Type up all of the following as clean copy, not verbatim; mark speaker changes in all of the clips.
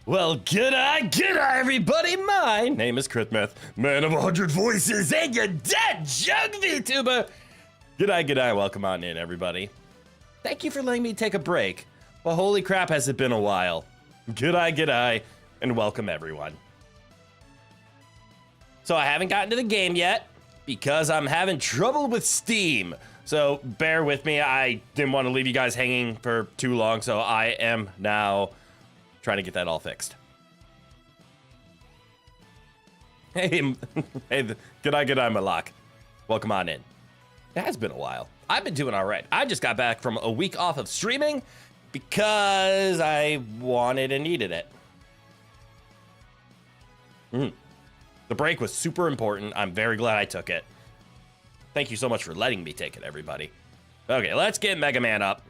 Speaker 1: Well, g'day everybody. My name is Mith, man of 100 voices, and your dead jug VTuber. G'day, welcome on in, everybody. Thank you for letting me take a break. Well, holy crap, has it been a while. G'day, and welcome everyone. So I haven't gotten to the game yet because I'm having trouble with Steam. So bear with me, I didn't want to leave you guys hanging for too long, so I am now trying to get that all fixed. Hey, g'day, Malak. Welcome on in. It has been a while. I've been doing all right. I just got back from a week off of streaming because I wanted and needed it. The break was super important. I'm very glad I took it. Thank you so much for letting me take it, everybody. Okay, let's get Mega Man up.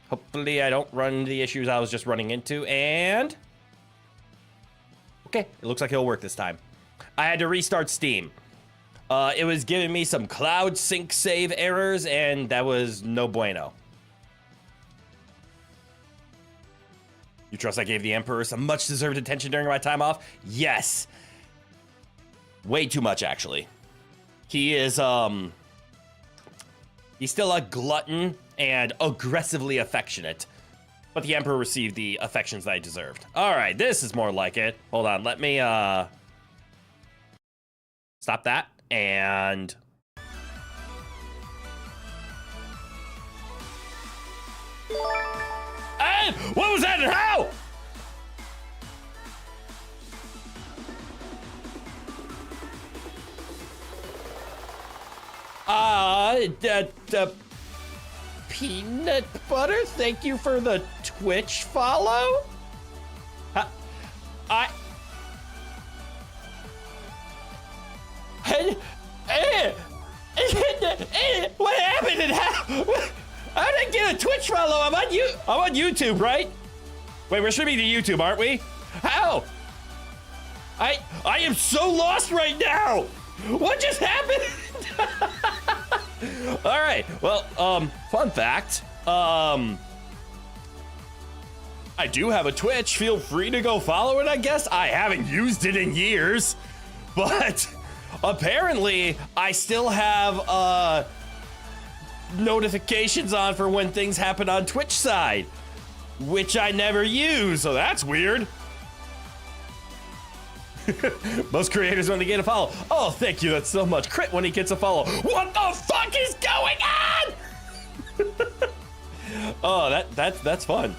Speaker 1: Hopefully I don't run into the issues I was just running into, and... okay, it looks like it'll work this time. I had to restart Steam. It was giving me some cloud sync save errors, and that was no bueno. You trust I gave the Emperor some much-deserved attention during my time off? Yes. Way too much, actually. He is, he's still a glutton and aggressively affectionate, but the Emperor received the affections that I deserved. All right, this is more like it. Hold on, let me, stop that, and... hey, what was that and how? Peanut butter, thank you for the Twitch follow. What happened and how? How did I get a Twitch follow? I'm on YouTube, right? Wait, we're streaming to YouTube, aren't we? How? I am so lost right now. What just happened? All right, well, fun fact, I do have a Twitch. Feel free to go follow it, I guess. I haven't used it in years, but apparently I still have, notifications on for when things happen on Twitch side, which I never use, so that's weird. Most creators when they get a follow. Oh, thank you, that's so much. Crit when he gets a follow. What the fuck is going on? Oh, that's fun.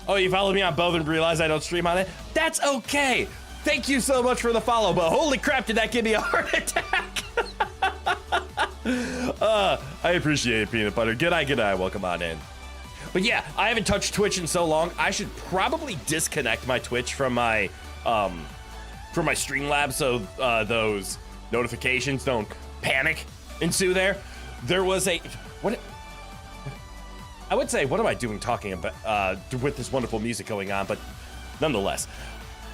Speaker 1: Oh, you followed me on both and realized I don't stream on it? That's okay. Thank you so much for the follow, but holy crap, did that give me a heart attack? I appreciate it, Peanut Butter. G'day, welcome on in. But yeah, I haven't touched Twitch in so long. I should probably disconnect my Twitch from my Streamlabs so those notifications don't panic ensue there. There was a what am I doing talking about with this wonderful music going on, but nonetheless,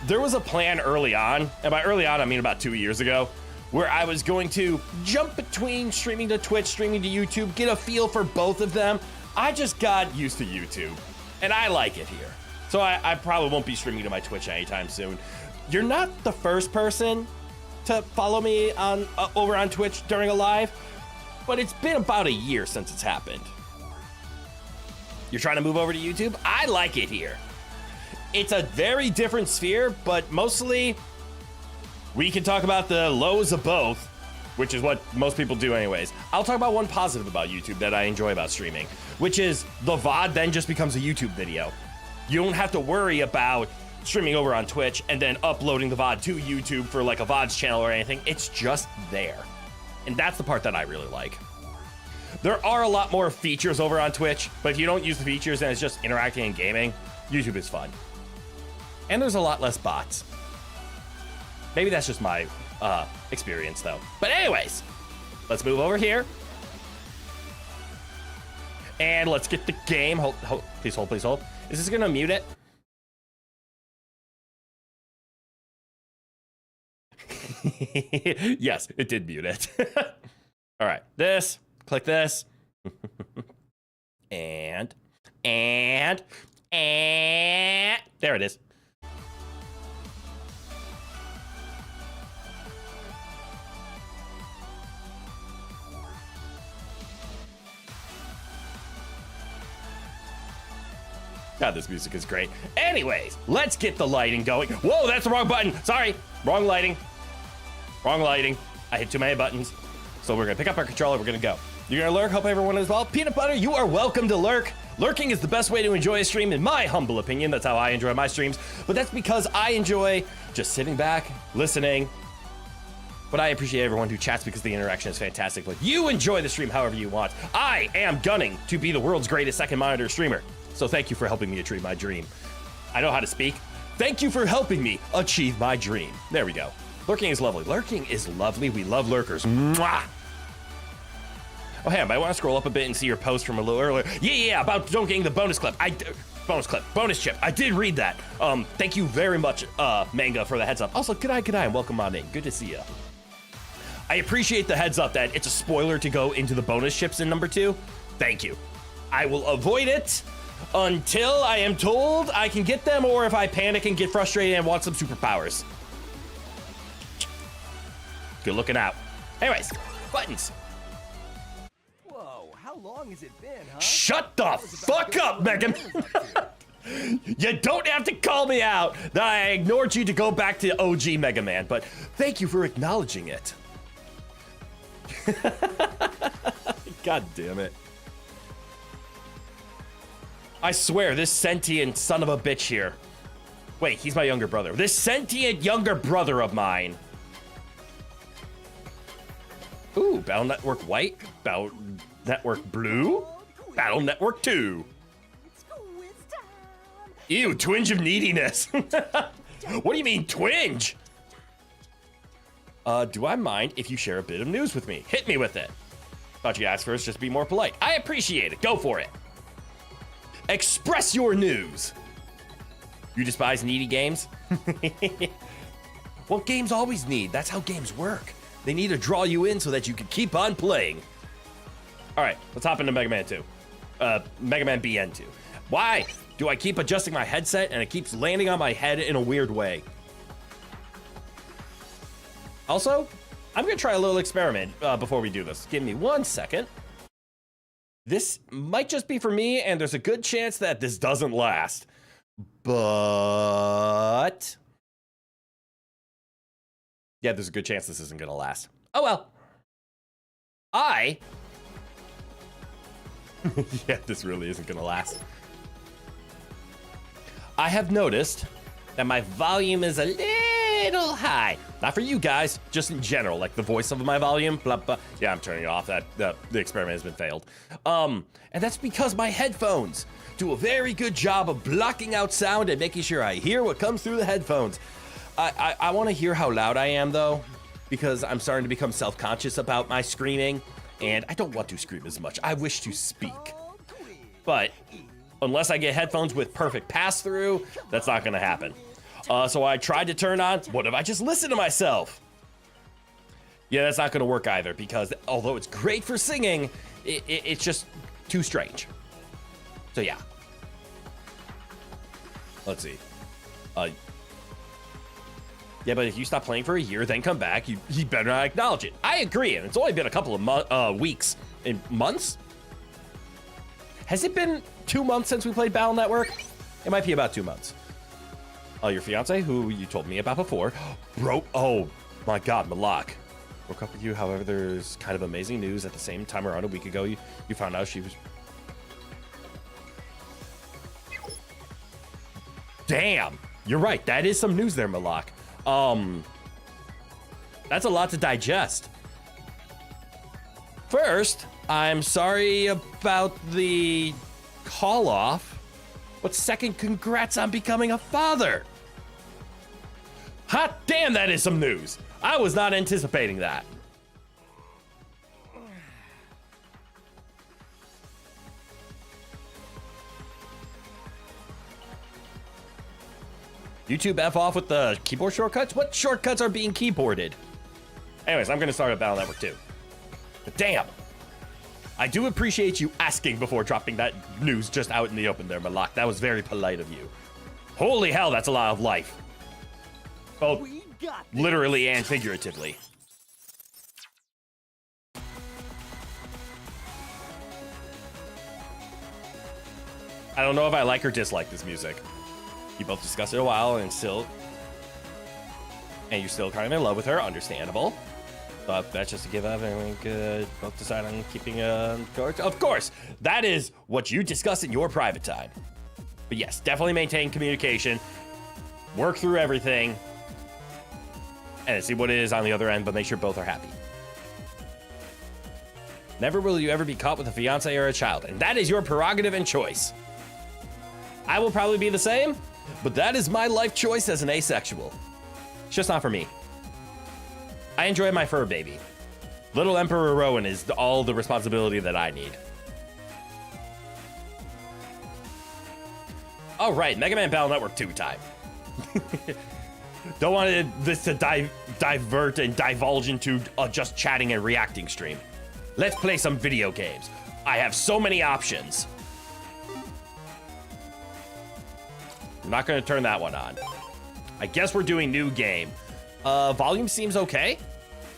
Speaker 1: there was a plan early on, and by early on I mean about 2 years ago, where I was going to jump between streaming to Twitch, streaming to YouTube, get a feel for both of them. I just got used to YouTube, and I like it here. So I probably won't be streaming to my Twitch anytime soon. You're not the first person to follow me on over on Twitch during a live, but it's been about a year since it's happened. You're trying to move over to YouTube? I like it here. It's a very different sphere, but mostly we can talk about the lows of both, which is what most people do anyways. I'll talk about one positive about YouTube that I enjoy about streaming, which is the VOD then just becomes a YouTube video. You don't have to worry about streaming over on Twitch and then uploading the VOD to YouTube for like a VODs channel or anything. It's just there. And that's the part that I really like. There are a lot more features over on Twitch, but if you don't use the features and it's just interacting and gaming, YouTube is fun. And there's a lot less bots. Maybe that's just my experience though. But anyways, let's move over here. And let's get the game. Hold, please hold, please hold. Is this gonna mute it? Yes, it did mute it. All right, click this. And And there it is. God, this music is great. Anyways, let's get the lighting going. Whoa, that's the wrong button. Sorry, wrong lighting. Wrong lighting. I hit too many buttons. So we're gonna pick up our controller, we're gonna go. You're gonna lurk, hope everyone is well. Peanut Butter, you are welcome to lurk. Lurking is the best way to enjoy a stream, in my humble opinion. That's how I enjoy my streams. But that's because I enjoy just sitting back, listening. But I appreciate everyone who chats because the interaction is fantastic. But you enjoy the stream however you want. I am gunning to be the world's greatest second monitor streamer. So thank you for helping me achieve my dream. I know how to speak. Thank you for helping me achieve my dream. There we go. Lurking is lovely. Lurking is lovely. We love lurkers. Mwah! Oh, hey, I might want to scroll up a bit and see your post from a little earlier. Yeah, about don't getting the bonus clip. Bonus chip. I did read that. Thank you very much, Manga, for the heads up. Also, good eye, and welcome on in. Good to see you. I appreciate the heads up that it's a spoiler to go into the bonus chips in number 2. Thank you. I will avoid it until I am told I can get them, or if I panic and get frustrated and want some superpowers. Good looking out. Anyways, buttons.
Speaker 2: Whoa, how long has it been, huh?
Speaker 1: Shut the fuck up, Megan. You don't have to call me out that I ignored you to go back to OG Mega Man, but thank you for acknowledging it. God damn it. I swear, this sentient son of a bitch here. Wait, he's my younger brother. This sentient younger brother of mine. Ooh, Battle Network White, Battle Network Blue, Battle Network 2. Ew, twinge of neediness. What do you mean, twinge? Do I mind if you share a bit of news with me? Hit me with it. Thought you asked first, just be more polite. I appreciate it. Go for it. Express your news. You despise needy games? Well, games always need. That's how games work. They need to draw you in so that you can keep on playing. All right, let's hop into Mega Man 2. Mega Man BN 2. Why do I keep adjusting my headset and it keeps landing on my head in a weird way? Also, I'm gonna try a little experiment before we do this. Give me 1 second. This might just be for me, and there's a good chance that this doesn't last. But yeah, there's a good chance this isn't gonna last. Oh well. Yeah, this really isn't gonna last. I have noticed that my volume is a little high. Not for you guys, just in general, like the voice of my volume, blah, blah. Yeah, I'm turning it off. The experiment has been failed. And that's because my headphones do a very good job of blocking out sound and making sure I hear what comes through the headphones. I want to hear how loud I am, though, because I'm starting to become self-conscious about my screaming, and I don't want to scream as much. I wish to speak. But unless I get headphones with perfect pass-through, that's not going to happen. So I tried to turn on, what if I just listen to myself? Yeah, that's not going to work either, because although it's great for singing, it's just too strange. So yeah. Let's see. Yeah, but if you stop playing for a year, then come back, you better not acknowledge it. I agree, and it's only been a couple of weeks and months. Has it been 2 months since we played Battle Network? It might be about 2 months. Your fiance, who you told me about before, broke. Oh my God, Malak broke up with you. However, there's kind of amazing news. At the same time, around a week ago, you found out she was. Damn, you're right. That is some news there, Malak. That's a lot to digest. First, I'm sorry about the call off. But second, congrats on becoming a father. Hot damn, that is some news. I was not anticipating that. YouTube F off with the keyboard shortcuts? What shortcuts are being keyboarded? Anyways, I'm gonna start at Battle Network 2. But damn. I do appreciate you asking before dropping that news just out in the open there, Malak. That was very polite of you. Holy hell, that's a lot of life. Both literally and figuratively. I don't know if I like or dislike this music. You both discussed it a while and you're still kind of in love with her, understandable. But that's just a give up and we could both decide on keeping course. Of course, that is what you discuss in your private time. But yes, definitely maintain communication, work through everything, and see what it is on the other end, but make sure both are happy. Never will you ever be caught with a fiance or a child, and that is your prerogative and choice. I will probably be the same, but that is my life choice as an asexual. It's just not for me. I enjoy my fur baby. Little Emperor Rowan is all the responsibility that I need. All right, Mega Man Battle Network 2 time. Don't want this to divert and divulge into just chatting and reacting stream. Let's play some video games. I have so many options. I'm not gonna turn that one on. I guess we're doing new game. Volume seems okay,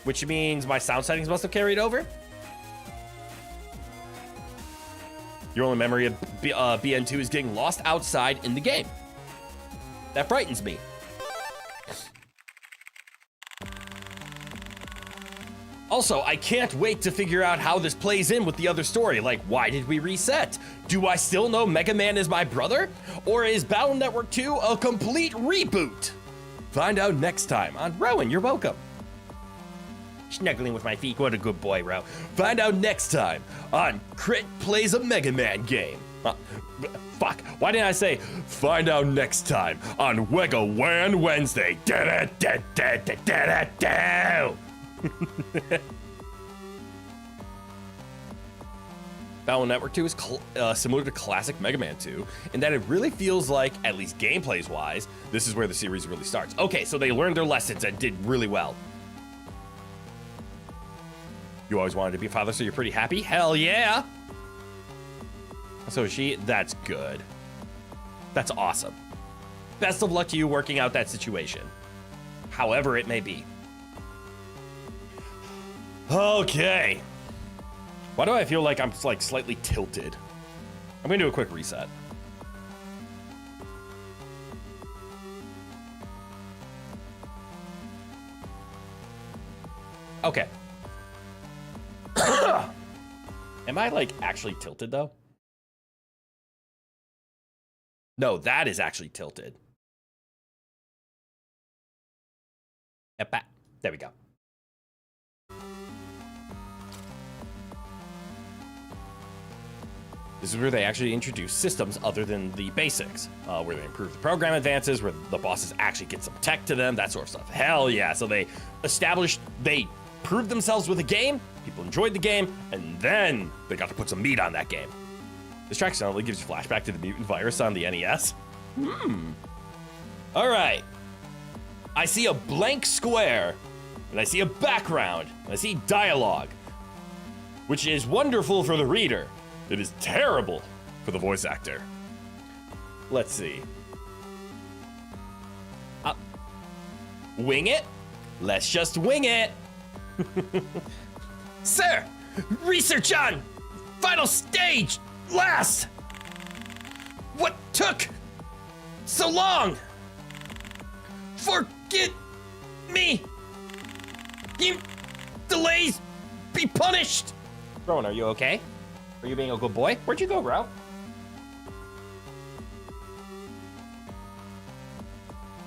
Speaker 1: which means my sound settings must have carried over. Your only memory of BN2 is getting lost outside in the game. That frightens me. Also, I can't wait to figure out how this plays in with the other story. Like, why did we reset? Do I still know Mega Man is my brother? Or is Battle Network 2 a complete reboot? Find out next time on Rowan, you're welcome. Snuggling with my feet, what a good boy, Ro. Find out next time on Crit Plays a Mega Man Game. Fuck, why didn't I say find out next time on Wega Wan Wednesday? Battle Network 2 is similar to classic Mega Man 2 in that it really feels like, at least gameplays wise, this is where the series really starts. Okay, so they learned their lessons and did really well. You always wanted to be a father, so you're pretty happy? Hell yeah! So is she? That's good. That's awesome. Best of luck to you working out that situation, however it may be. Okay. Why do I feel like I'm like slightly tilted? I'm gonna do a quick reset. Okay. Am I like actually tilted though? No, that is actually tilted. There we go. This is where they actually introduce systems other than the basics, where they improve the program advances, where the bosses actually get some tech to them, that sort of stuff. Hell yeah. So they proved themselves with a game, people enjoyed the game, and then they got to put some meat on that game. This track suddenly gives you flashback to the mutant virus on the NES. All right. I see a blank square, and I see a background, and I see dialogue, which is wonderful for the reader. It is terrible for the voice actor. Let's see. Wing it? Let's just wing it. Sir, research on final stage last. What took so long? Forget me. You delays be punished. Rowan, are you okay? Are you being a good boy? Where'd you go, bro?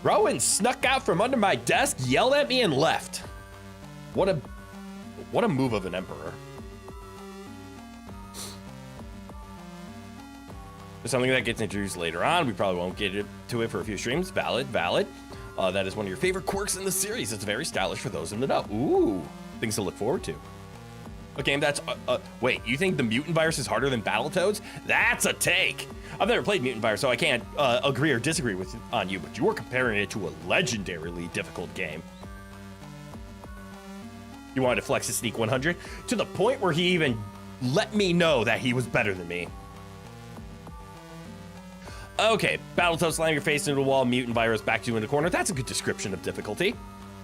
Speaker 1: Rowan snuck out from under my desk, yelled at me, and left. What a move of an emperor. There's something that gets introduced later on. We probably won't get to it for a few streams. Valid. That is one of your favorite quirks in the series. It's very stylish for those in the know. Ooh, things to look forward to. A game that's, wait, you think the mutant virus is harder than Battletoads? That's a take. I've never played Mutant Virus, so I can't agree or disagree on you, but you were comparing it to a legendarily difficult game. You wanted to flex a Sneak 100 to the point where he even let me know that he was better than me. Okay, Battletoad slam your face into a wall, mutant virus back you in the corner. That's a good description of difficulty.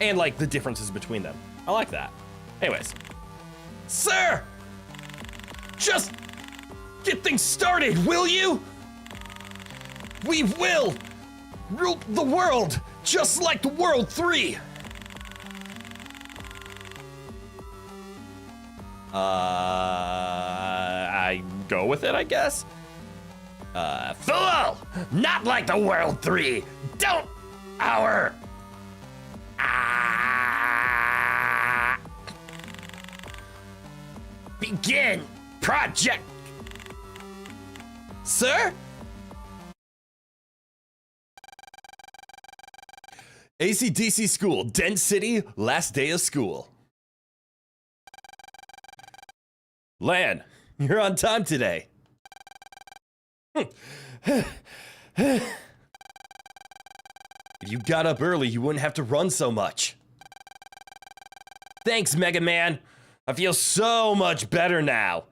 Speaker 1: And like the differences between them. I like that. Anyways. Sir! Just get things started, will you? We will rule the world just like the World 3. I go with it, I guess. Fool! Not like the World 3. Don't our. Begin project. Sir? AC/DC school, Dent City, last day of school. Lan, you're on time today. If you got up early, you wouldn't have to run so much. Thanks, Mega Man. I feel so much better now.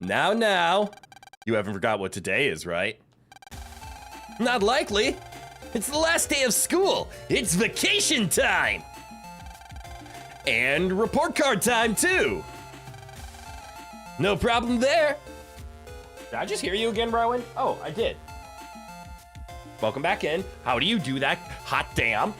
Speaker 1: Now, you haven't forgot what today is, right? Not likely. It's the last day of school. It's vacation time. And report card time, too. No problem there. Did I just hear you again, Rowan? Oh, I did. Welcome back in. How do you do that? Hot damn.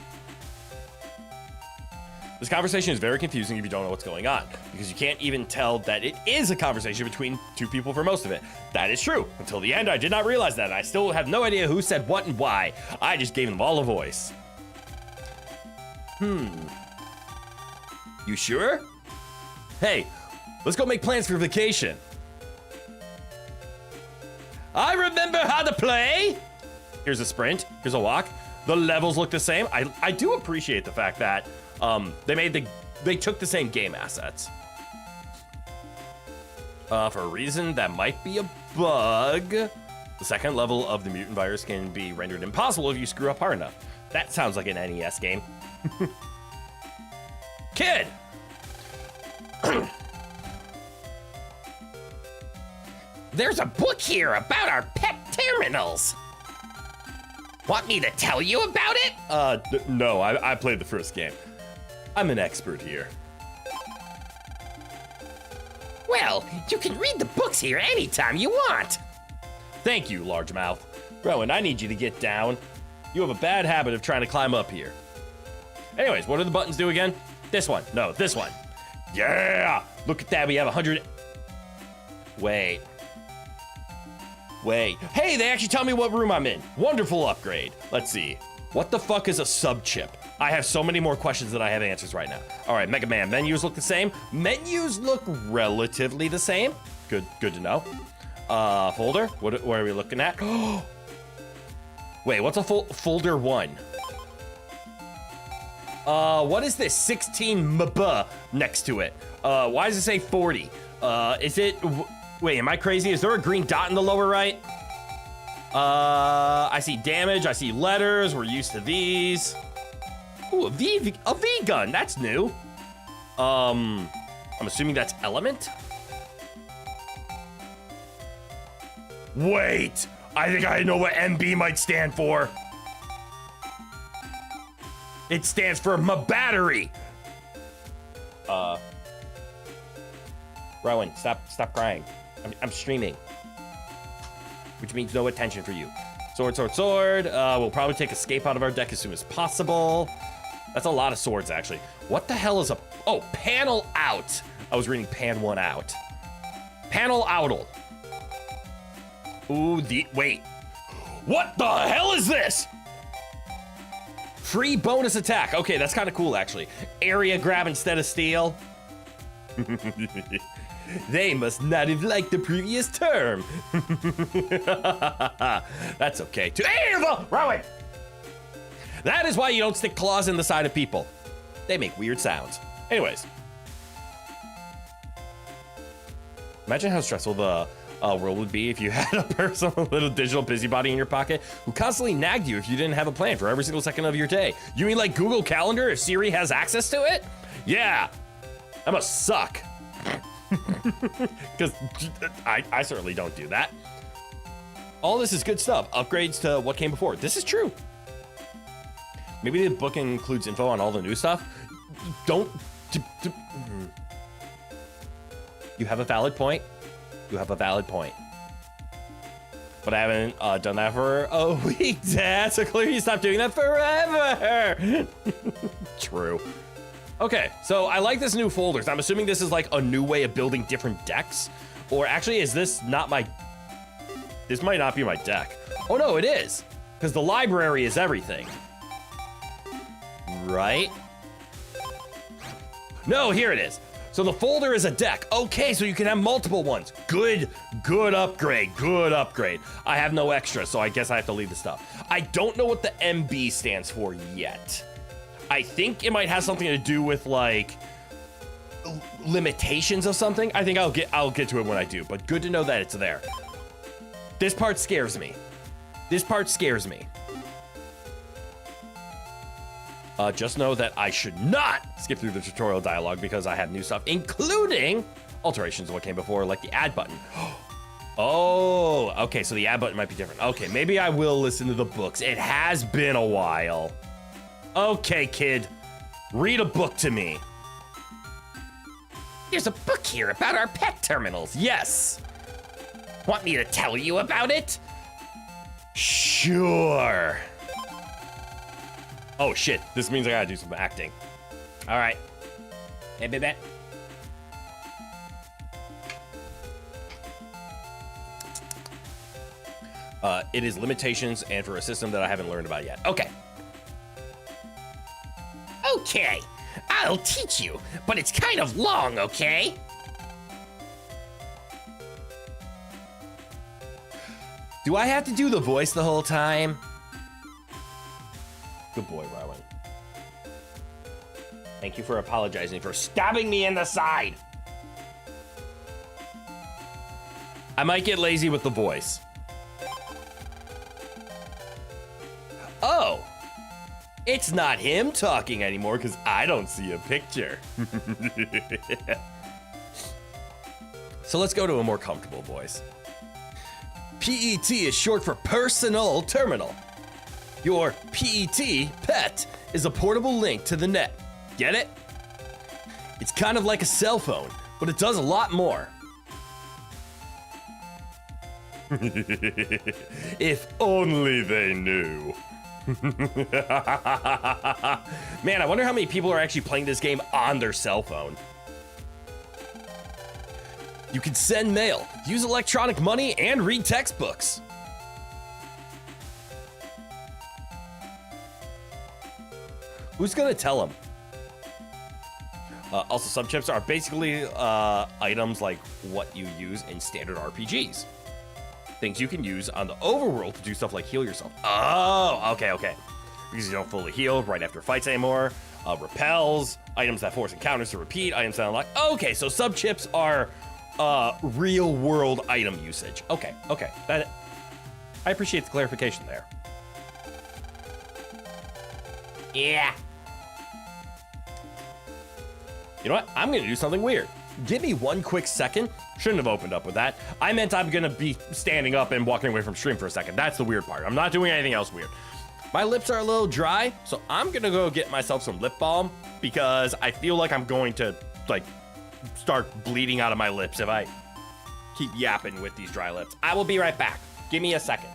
Speaker 1: This conversation is very confusing if you don't know what's going on, because you can't even tell that it is a conversation between two people for most of it. That is true. Until the end, I did not realize that. I still have no idea who said what and why. I just gave them all a voice. You sure? Hey, let's go make plans for vacation. I remember how to play. Here's a sprint. Here's a walk. The levels look the same. I do appreciate the fact that they took the same game assets. For a reason that might be a bug, the second level of the mutant virus can be rendered impossible if you screw up hard enough. That sounds like an NES game. Kid! There's a book here about our pet terminals. Want me to tell you about it? No, I played the first game. I'm an expert here. Well, you can read the books here anytime you want. Thank you, largemouth. Rowan, I need you to get down. You have a bad habit of trying to climb up here. Anyways, what do the buttons do again? This one. No, this one. Yeah! Look at that, we have 100... Wait. Hey, they actually tell me what room I'm in. Wonderful upgrade. Let's see. What the fuck is a sub-chip? I have so many more questions than I have answers right now. All right, Mega Man, menus look the same. Menus look relatively the same. Good to know. Folder, what are we looking at? Wait, what's a folder 1? What is this? 16 MB next to it. Why does it say 40? Is it... Wait, am I crazy? Is there a green dot in the lower right? I see damage, I see letters, we're used to these. Ooh, a V gun, that's new. I'm assuming that's element? Wait, I think I know what MB might stand for. It stands for my battery. Rowan, stop crying. I'm streaming, which means no attention for you. Sword. We'll probably take escape out of our deck as soon as possible. That's a lot of swords, actually. What the hell is a... Oh, panel out. I was reading pan 1 out. Panel outle. Ooh, wait. What the hell is this? Free bonus attack. Okay, that's kind of cool, actually. Area grab instead of steal. They must not have liked the previous term. That's okay. Rowan! That is why you don't stick claws in the side of people. They make weird sounds. Anyways. Imagine how stressful the world would be if you had a personal little digital busybody in your pocket who constantly nagged you if you didn't have a plan for every single second of your day. You mean like Google Calendar if Siri has access to it? Yeah. That must suck. Because I certainly don't do that. All this is good stuff. Upgrades to what came before. This is true. Maybe the book includes info on all the new stuff. Don't. You have a valid point. You have a valid point. But I haven't done that for a week, Dad. So clearly you stopped doing that forever. True. Okay, so I like this new folders. I'm assuming this is like a new way of building different decks. Or actually, is this not my... This might not be my deck. Oh no, it is. Because the library is everything. Right? No, here it is. So the folder is a deck. Okay, so you can have multiple ones. Good upgrade, good upgrade. I have no extra, so I guess I have to leave the stuff. I don't know what the MB stands for yet. I think it might have something to do with like limitations of something. I think I'll get to it when I do, but good to know that it's there. This part scares me. This part scares me. Just know that I should not skip through the tutorial dialogue because I have new stuff, including alterations of what came before, like the add button. Oh, okay, so the add button might be different. Okay, maybe I will listen to the books. It has been a while. Okay, kid, read a book to me. There's a book here about our pet terminals. Yes. Want me to tell you about it? Sure. Oh shit, this means I gotta do some acting. All right. Hey, baby. It is limitations and for a system that I haven't learned about yet. Okay. Okay, I'll teach you, but it's kind of long, okay? Do I have to do the voice the whole time? Good boy, Rowan. Thank you for apologizing for stabbing me in the side. I might get lazy with the voice. Oh, it's not him talking anymore because I don't see a picture. So let's go to a more comfortable voice. PET is short for personal terminal. Your PET, pet, is a portable link to the net. Get it? It's kind of like a cell phone, but it does a lot more. If only they knew. Man, I wonder how many people are actually playing this game on their cell phone. You can send mail, use electronic money, and read textbooks. Who's gonna tell them? Also, subchips are basically items like what you use in standard RPGs. Things you can use on the overworld to do stuff like heal yourself. Oh, okay. Because you don't fully heal right after fights anymore. Repels, items that force encounters to repeat, items that unlock. Okay, so subchips are real world item usage. Okay. I appreciate the clarification there. Yeah. You know what? I'm gonna do something weird. Give me one quick second. Shouldn't have opened up with that. I meant I'm gonna be standing up and walking away from stream for a second. That's the weird part. I'm not doing anything else weird. My lips are a little dry, so I'm gonna go get myself some lip balm because I feel like I'm going to like start bleeding out of my lips if I keep yapping with these dry lips. I will be right back. Give me a second.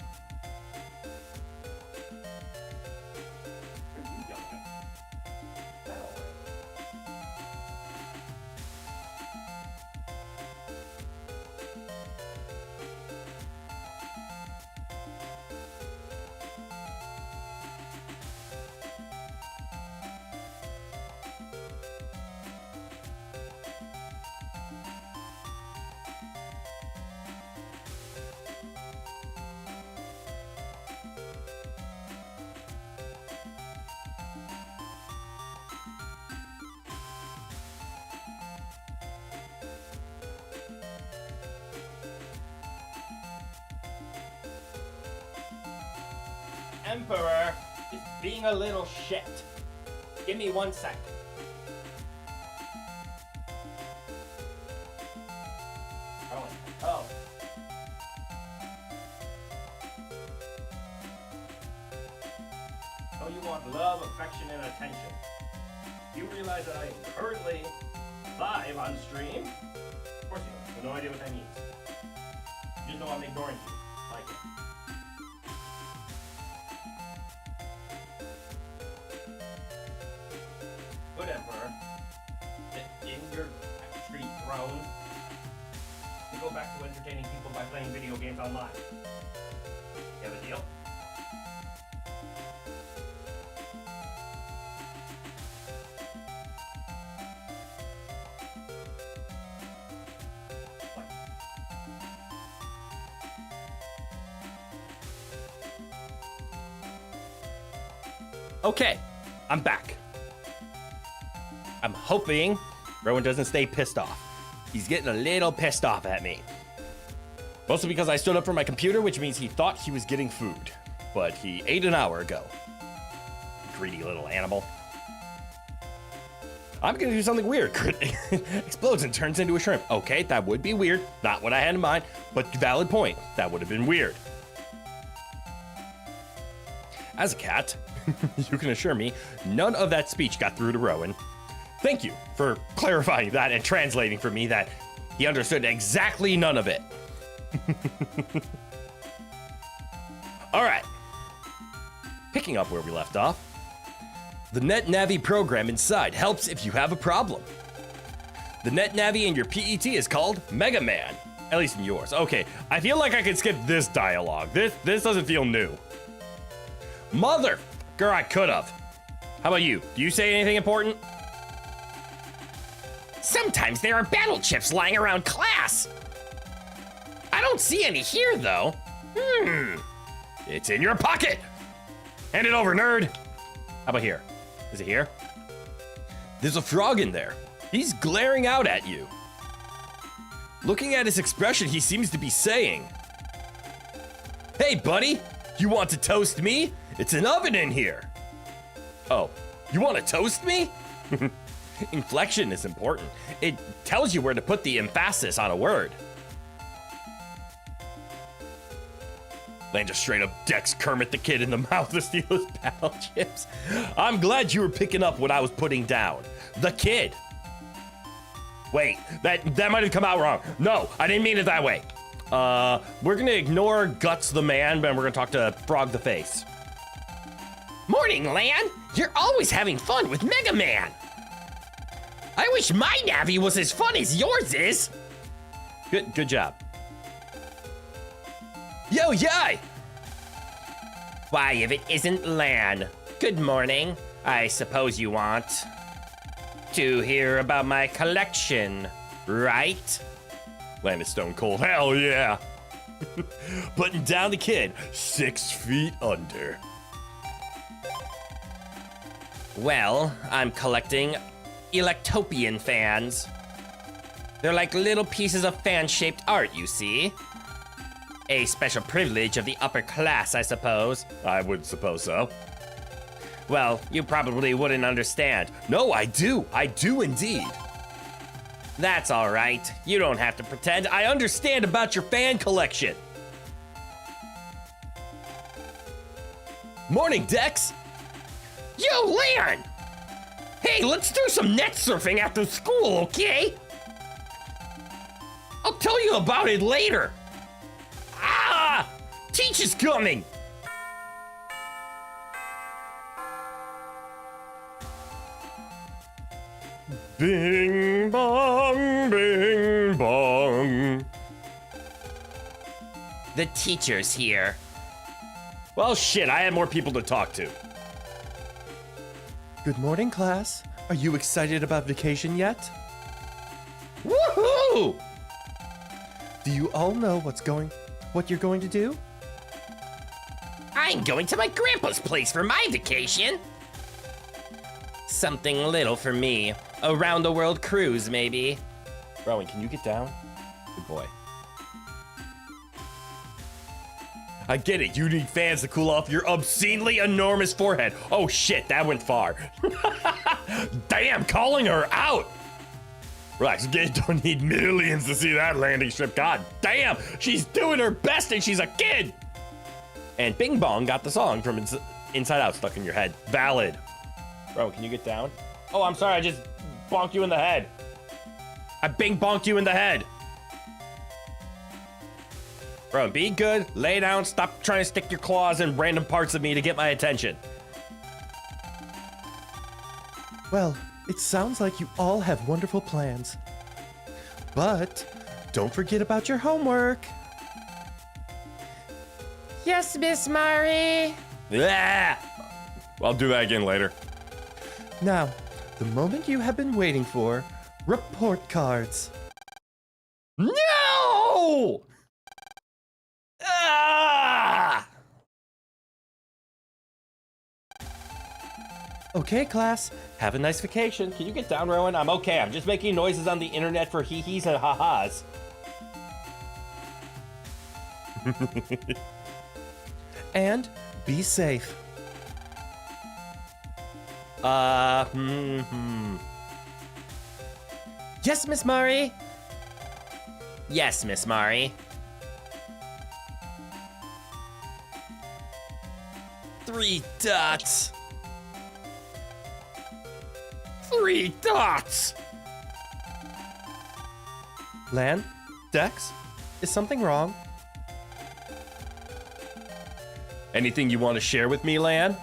Speaker 1: Emperor is being a little shit. Give me 1 sec. you want love, affection, and attention. You realize that I am currently live on stream? Of course you don't. You have no idea what that means. You just know I'm ignoring you. Like it. Good Emperor. In your tree throne. You go back to entertaining people by playing video games online. You have a deal? Okay, I'm back. I'm hoping Rowan doesn't stay pissed off. He's getting a little pissed off at me. Mostly because I stood up from my computer, which means he thought he was getting food. But he ate an hour ago. Greedy little animal. I'm gonna do something weird. Explodes and turns into a shrimp. Okay, that would be weird. Not what I had in mind, but valid point. That would have been weird. As a cat, you can assure me, none of that speech got through to Rowan. Thank you for clarifying that and translating for me that he understood exactly none of it. All right. Picking up where we left off. The NetNavi program inside helps if you have a problem. The NetNavi in your PET is called Mega Man. At least in yours. Okay, I feel like I could skip this dialogue. This doesn't feel new. Mother! Girl, I could have. How about you? Do you say anything important? Sometimes there are battle chips lying around class. I don't see any here, though. It's in your pocket. Hand it over, nerd. How about here? Is it here? There's a frog in there. He's glaring out at you. Looking at his expression, he seems to be saying, "Hey, buddy, you want to toast me? It's an oven in here." Oh, you want to toast me? Inflection is important. It tells you where to put the emphasis on a word. Land just straight up decks Kermit the Kid in the mouth to steal his battle chips. I'm glad you were picking up what I was putting down. The kid. Wait, that might have come out wrong. No, I didn't mean it that way. We're gonna ignore Guts the man, and we're gonna talk to Frog the Face. Morning, Lan. You're always having fun with Mega Man. I wish my Navi was as fun as yours is. Good job. Yo, yay! Why, if it isn't Lan. Good morning. I suppose you want to hear about my collection, right? Lan is stone cold. Hell yeah. Putting down the kid 6 feet under. Well, I'm collecting Electopian fans. They're like little pieces of fan-shaped art, you see. A special privilege of the upper class, I suppose. I would suppose so. Well, you probably wouldn't understand. No, I do. I do indeed. That's all right. You don't have to pretend. I understand about your fan collection. Morning, Dex. Yo, Leon! Hey, let's do some net surfing after school, okay? I'll tell you about it later. Ah! Teacher's coming! Bing bong, bing bong. The teacher's here. Well, shit, I had more people to talk to. Good morning, class. Are you excited about vacation yet? Woohoo! Do you all know what you're going to do? I'm going to my grandpa's place for my vacation. Something little for me. A round-the-world cruise, maybe. Rowan, can you get down? Good boy. I get it. You need fans to cool off your obscenely enormous forehead. Oh, shit. That went far. Damn, calling her out. Relax, kids don't need millions to see that landing strip. God damn, she's doing her best and she's a kid. And Bing Bong got the song from inside out stuck in your head. Valid. Bro, can you get down? Oh, I'm sorry, I just bonked you in the head. I bing bonked you in the head. Bro, be good, lay down, stop trying to stick your claws in random parts of me to get my attention.
Speaker 3: Well, it sounds like you all have wonderful plans. But don't forget about your homework.
Speaker 4: Yes, Miss Mari.
Speaker 1: Yeah. I'll do that again later.
Speaker 3: Now, the moment you have been waiting for, report cards.
Speaker 1: No! Ah!
Speaker 3: Okay, class, have a nice vacation.
Speaker 1: Can you get down, Rowan? I'm okay. I'm just making noises on the internet for hee-hees and ha-has.
Speaker 3: And be safe.
Speaker 4: Yes, Miss Mari. Yes, Miss Mari.
Speaker 1: 3 dots. 3 dots.
Speaker 3: Lan, Dex, is something wrong?
Speaker 1: Anything you want to share with me, Lan?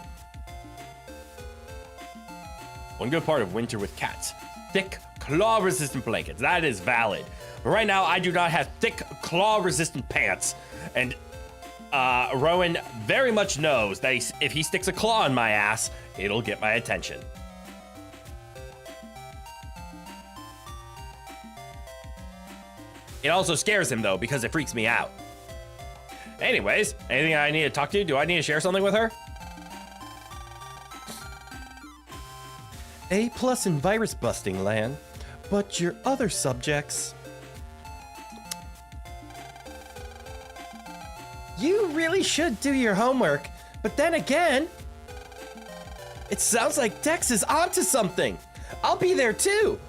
Speaker 1: One good part of winter with cats. Thick, claw-resistant blankets. That is valid. But right now, I do not have thick, claw-resistant pants. And Rowan very much knows that if he sticks a claw in my ass, it'll get my attention. It also scares him, though, because it freaks me out. Anyways, anything I need to talk to? Do I need to share something with her?
Speaker 3: A+ in virus busting, Lan. But your other subjects... You really should do your homework, but then again... It sounds like Dex is onto something. I'll be there too.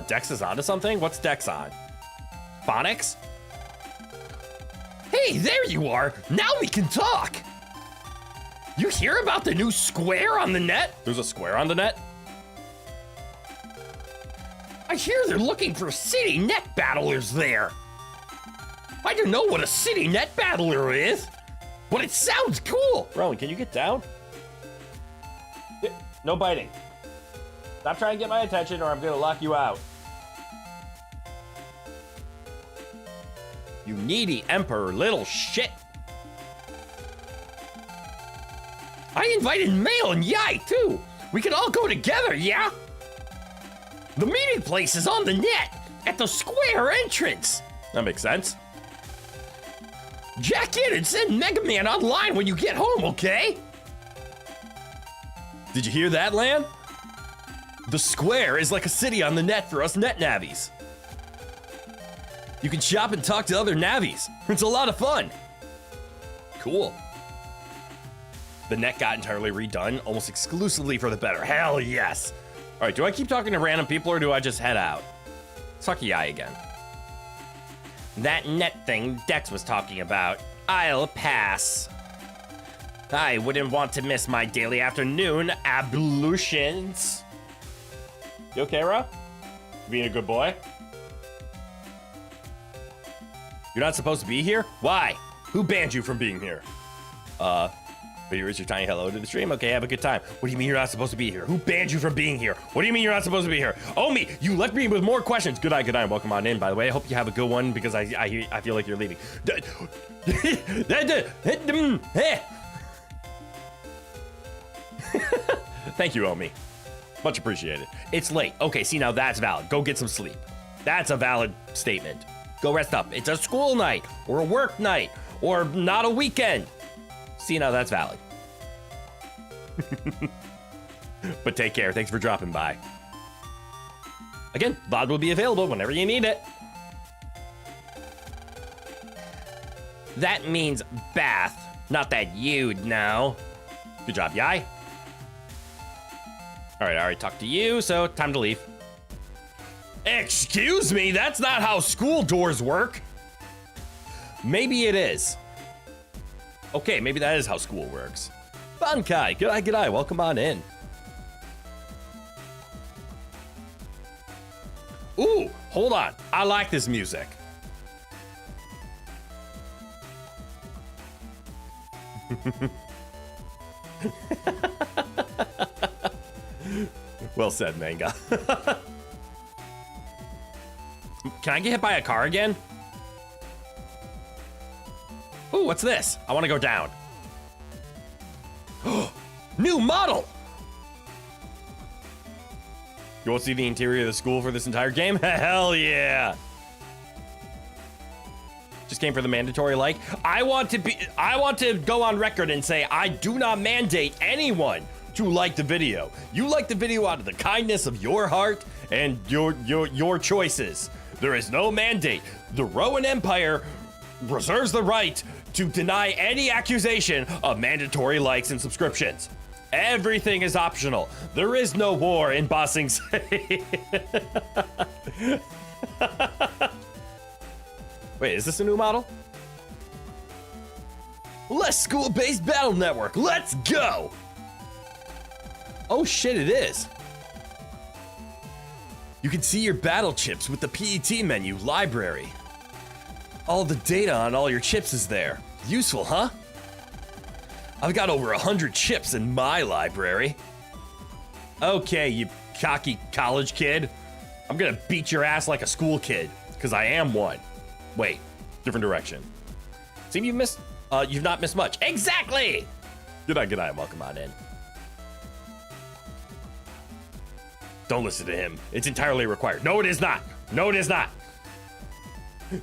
Speaker 1: Dex is onto something? What's Dex on? Phonics?
Speaker 4: Hey, there you are. Now we can talk. You hear about the new square on the net?
Speaker 1: There's a square on the net?
Speaker 4: I hear they're looking for city net battlers there. I don't know what a city net battler is, but it sounds cool.
Speaker 1: Rowan, can you get down? No biting. Stop trying to get my attention or I'm gonna lock you out. You needy emperor, little shit.
Speaker 4: I invited Mail and Yai too. We could all go together, yeah? The meeting place is on the net at the square entrance.
Speaker 1: That makes sense.
Speaker 4: Jack in and send Mega Man online when you get home, okay?
Speaker 1: Did you hear that, Lan? The square is like a city on the net for us net navies. You can shop and talk to other navies. It's a lot of fun. Cool. The net got entirely redone, almost exclusively for the better. Hell yes. All right, do I keep talking to random people or do I just head out? Let's talk to Yai again.
Speaker 4: That net thing Dex was talking about, I'll pass. I wouldn't want to miss my daily afternoon ablutions.
Speaker 1: You okay, Ro? Being a good boy? You're not supposed to be here? Why? Who banned you from being here? Here is your tiny hello to the stream. Okay, have a good time. What do you mean you're not supposed to be here? Who banned you from being here? What do you mean you're not supposed to be here? Oh, me! You left me with more questions. Good night, welcome on in, by the way. I hope you have a good one because I feel like you're leaving. Thank you, Omi. Much appreciated. It's late. Okay, see, now that's valid. Go get some sleep. That's a valid statement. Go rest up. It's a school night or a work night or not a weekend. See, now that's valid. But take care. Thanks for dropping by. Again, VOD will be available whenever you need it.
Speaker 4: That means bath, not that you'd know.
Speaker 1: Good job, Yai. All right, I already talked to you, so time to leave. Excuse me, that's not how school doors work. Maybe it is. Okay, maybe that is how school works.
Speaker 3: Bankai, g'day, welcome on in.
Speaker 1: Ooh, hold on. I like this music. Well said, Manga. Can I get hit by a car again? Ooh, what's this? I want to go down. New model! You want to see the interior of the school for this entire game? Hell yeah! Just came for the mandatory like. I want to go on record and say I do not mandate anyone to like the video. You like the video out of the kindness of your heart and your choices. There is no mandate. The Rowan Empire reserves the right to deny any accusation of mandatory likes and subscriptions. Everything is optional. There is no war in Bossing City. Wait, is this a new model? Less school-based battle network. Let's go! Oh shit, it is. You can see your battle chips with the PET menu library. All the data on all your chips is there. Useful, huh? I've got over 100 chips in my library. Okay, you cocky college kid. I'm gonna beat your ass like a school kid, because I am one. Wait, different direction. Seem you've not missed much. Exactly! G'day, welcome on in. Don't listen to him. It's entirely required. No, it is not. No, it is not.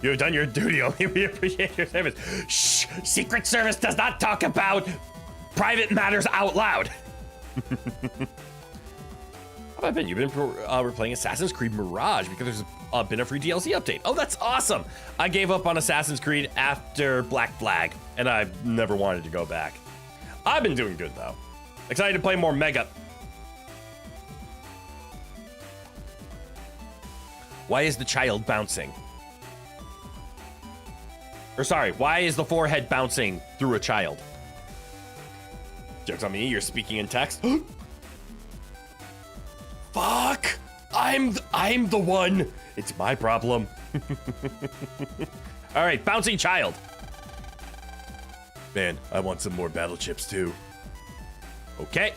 Speaker 1: You have done your duty. Only we appreciate your service. Shh! Secret Service does not talk about private matters out loud. How about Ben? You've been replaying Assassin's Creed Mirage because there's been a free DLC update. Oh, that's awesome. I gave up on Assassin's Creed after Black Flag, and I never wanted to go back. I've been doing good, though. Excited to play more Mega. Why is the child bouncing? Or sorry, why is the forehead bouncing through a child? Joke's on me, you're speaking in text. Fuck! I'm the one. It's my problem. All right, bouncing child. Man, I want some more battle chips too. Okay.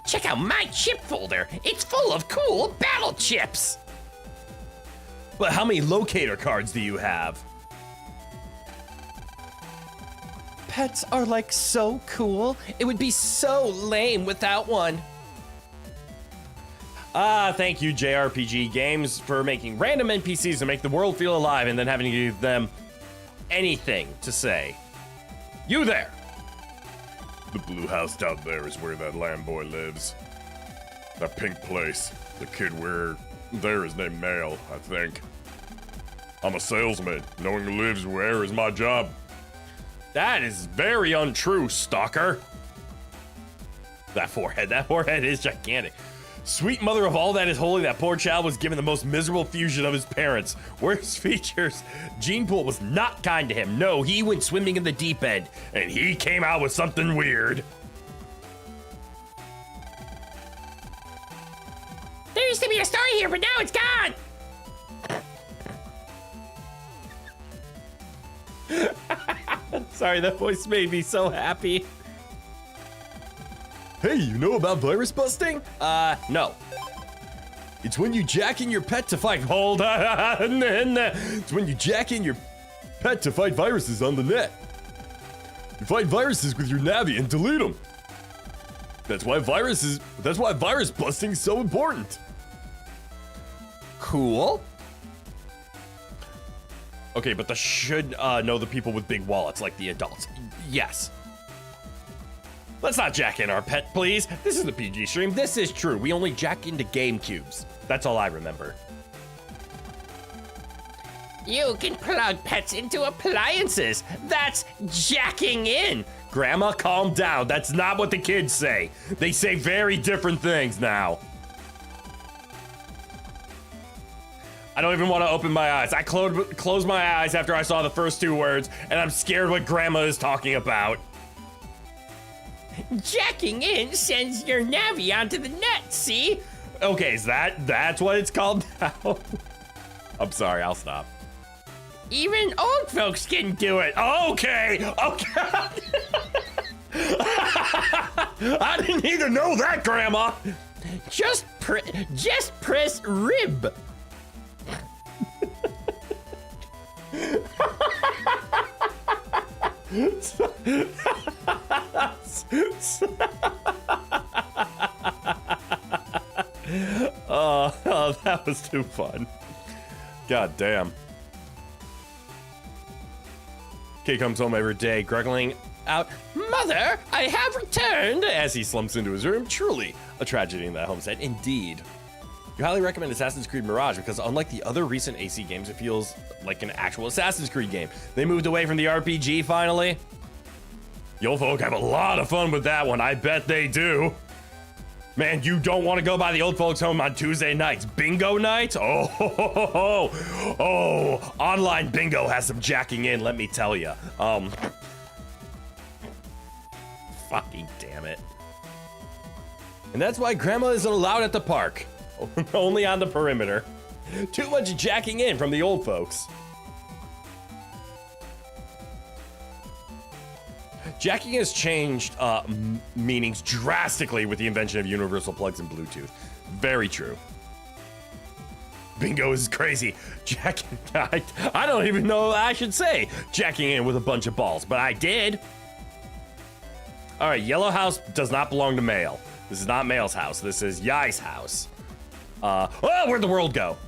Speaker 1: Check out my chip folder. It's full of cool battle chips. But how many locator cards do you have?
Speaker 3: Pets are like so cool. It would be so lame without one.
Speaker 1: Thank you, JRPG games, for making random NPCs to make the world feel alive and then having to give them anything to say. You there! The blue house down there is where that lamb boy lives. That pink place. The kid there is named Mail, I think. I'm a salesman. Knowing who lives where is my job. That is very untrue, stalker. That forehead is gigantic. Sweet mother of all that is holy, that poor child was given the most miserable fusion of his parents. Worst features, Gene Pool was not kind to him. No, he went swimming in the deep end, and he came out with something weird.
Speaker 5: There used to be a story here, but now it's gone.
Speaker 1: Sorry, that voice made me so happy. Hey, you know about virus busting? No. It's when you jack in your pet to fight. Hold on. It's when you jack in your pet to fight viruses on the net. You fight viruses with your Navi and delete them. That's why virus busting is so important. Cool. Okay, but the should know the people with big wallets like the adults. Yes. Let's not jack in our pet, please. This is the PG stream. This is true. We only jack into GameCubes. That's all I remember.
Speaker 5: You can plug pets into appliances. That's jacking in.
Speaker 1: Grandma, calm down. That's not what the kids say. They say very different things now. I don't even want to open my eyes. I closed my eyes after I saw the first two words, and I'm scared what Grandma is talking about.
Speaker 5: Jacking in sends your Navi onto the net, see?
Speaker 1: Okay, is that's what it's called now? I'm sorry, I'll stop.
Speaker 5: Even old folks can do it.
Speaker 1: Okay. I didn't even know that, Grandma.
Speaker 5: Just press rib.
Speaker 1: Oh, that was too fun. God damn. Kid comes home every day, gruggling out, "Mother, I have returned," as he slumps into his room. Truly a tragedy in that homestead, indeed. You highly recommend Assassin's Creed Mirage because unlike the other recent AC games, it feels like an actual Assassin's Creed game. They moved away from the RPG finally. The old folk have a lot of fun with that one, I bet they do. Man, you don't want to go by the old folks' home on Tuesday nights. Bingo night? Oh, online bingo has some jacking in, let me tell you. Fucking damn it. And that's why Grandma isn't allowed at the park. Only on the perimeter. Too much jacking in from the old folks. Jacking has changed meanings drastically with the invention of universal plugs and Bluetooth. Very true. Bingo is crazy. Jacking, I don't even know I should say jacking in with a bunch of balls, but I did. All right, Yellow House does not belong to Male. This is not Male's house. This is Yai's house. Where'd the world go?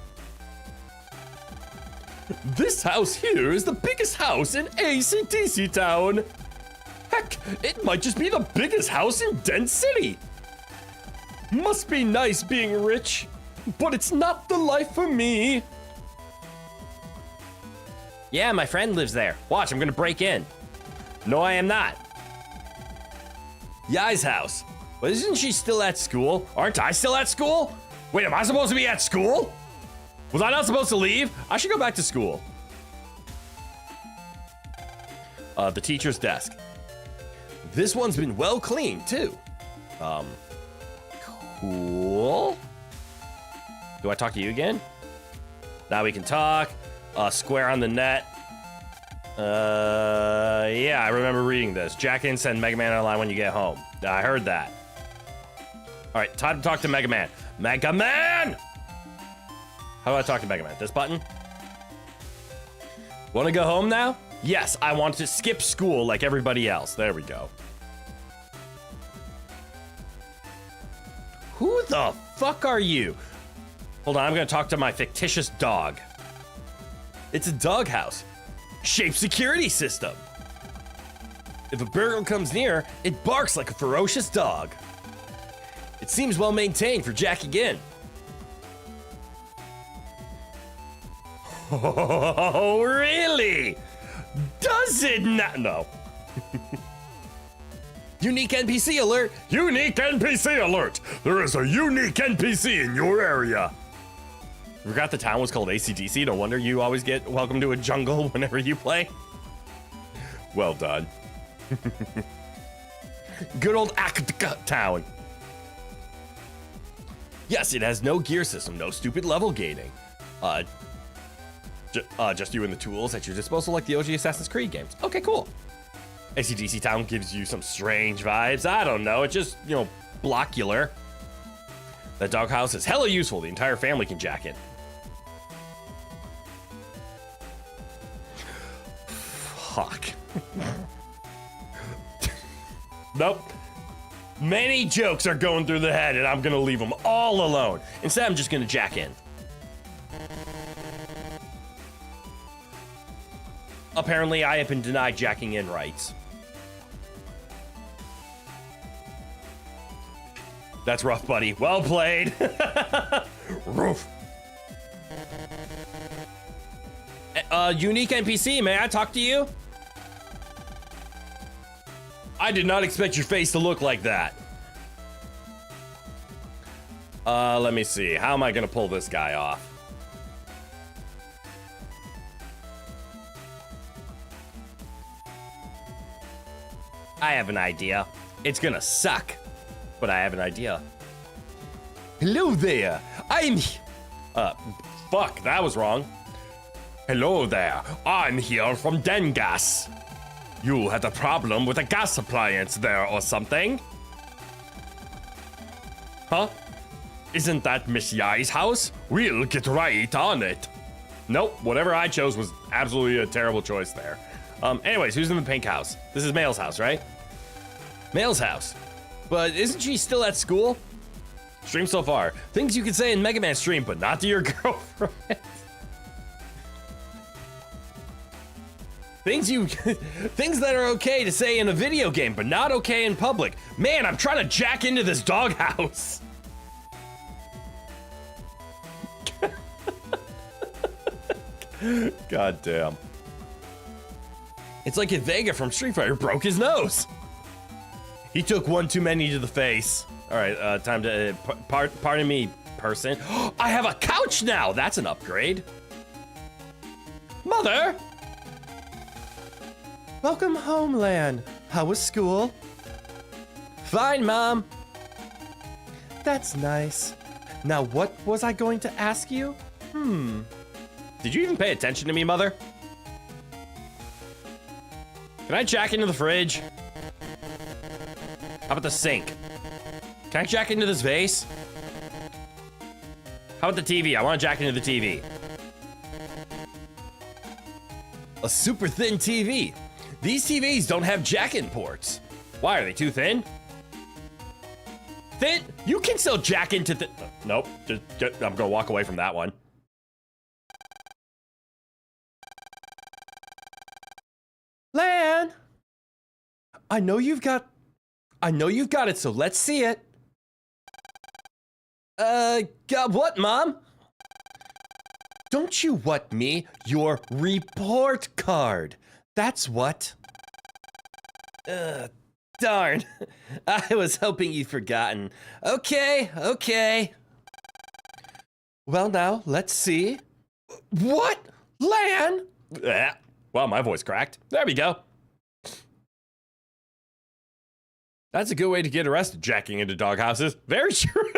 Speaker 1: This house here is the biggest house in AC/DC Town. Heck, it might just be the biggest house in Dent City. Must be nice being rich, but it's not the life for me.
Speaker 4: Yeah, my friend lives there. Watch, I'm gonna break in. No, I am not.
Speaker 1: Yai's house. But isn't she still at school? Aren't I still at school? Wait, am I supposed to be at school? Was I not supposed to leave? I should go back to school. The teacher's desk. This one's been well cleaned, too. Cool. Do I talk to you again? Now we can talk. Square on the net. Yeah, I remember reading this. Jack in, send Mega Man online when you get home. I heard that. All right, time to talk to Mega Man. Mega Man! How do I talk to Mega Man? This button? Want to go home now? Yes, I want to skip school like everybody else. There we go. Who the fuck are you? Hold on, I'm gonna talk to my fictitious dog. It's a doghouse. Shape security system. If a burglar comes near, it barks like a ferocious dog. It seems well maintained for jacking in. Oh, really? Does it not? No. Unique NPC alert! Unique NPC alert! There is a unique NPC in your area. Forgot the town was called AC/DC. No wonder you always get welcome to a jungle whenever you play. Well done. Good old Aktka town. Yes, it has no gear system, no stupid level gating. Just you and the tools at your disposal like the OG Assassin's Creed games. Okay, cool. AC/DC Town gives you some strange vibes. I don't know, it's just, blockular. That doghouse is hella useful. The entire family can jack in. Fuck. Nope. Many jokes are going through the head and I'm gonna leave them all alone. Instead, I'm just gonna jack in. Apparently, I have been denied jacking in rights. That's rough, buddy. Well played. Roof. Unique NPC, may I talk to you? I did not expect your face to look like that. Let me see. How am I gonna pull this guy off?
Speaker 4: I have an idea.
Speaker 1: It's gonna suck. But I have an idea. Hello there. Fuck, that was wrong. Hello there. I'm here from Dengas. You had a problem with a gas appliance there or something? Huh? Isn't that Miss Yai's house? We'll get right on it. Nope, whatever I chose was absolutely a terrible choice there. Anyways, who's in the pink house? This is Male's house, right? Male's house. But isn't she still at school? Stream so far. Things you can say in Mega Man stream, but not to your girlfriend. Things that are okay to say in a video game, but not okay in public. Man, I'm trying to jack into this doghouse. God damn. It's like if Vega from Street Fighter broke his nose. He took one too many to the face. All right, time to, pardon me, person. I have a couch now. That's an upgrade. Mother.
Speaker 3: Welcome home, Lan. How was school?
Speaker 1: Fine, Mom.
Speaker 3: That's nice. Now, what was I going to ask you?
Speaker 1: Did you even pay attention to me, Mother? Can I jack into the fridge? How about the sink? Can I jack into this vase? How about the TV? I want to jack into the TV. A super thin TV. These TVs don't have jack-in ports. Why, are they too thin? Thin? You can still jack into the... Nope, I'm gonna walk away from that one.
Speaker 3: Lan! I know you've got it, so let's see it.
Speaker 1: Got what, Mom?
Speaker 3: Don't you what me? Your report card. That's what.
Speaker 1: Darn. I was hoping you'd forgotten. Okay.
Speaker 3: Well, now, let's see. What? Lan?
Speaker 1: Well, my voice cracked. There we go. That's a good way to get arrested, jacking into dog houses. Very true.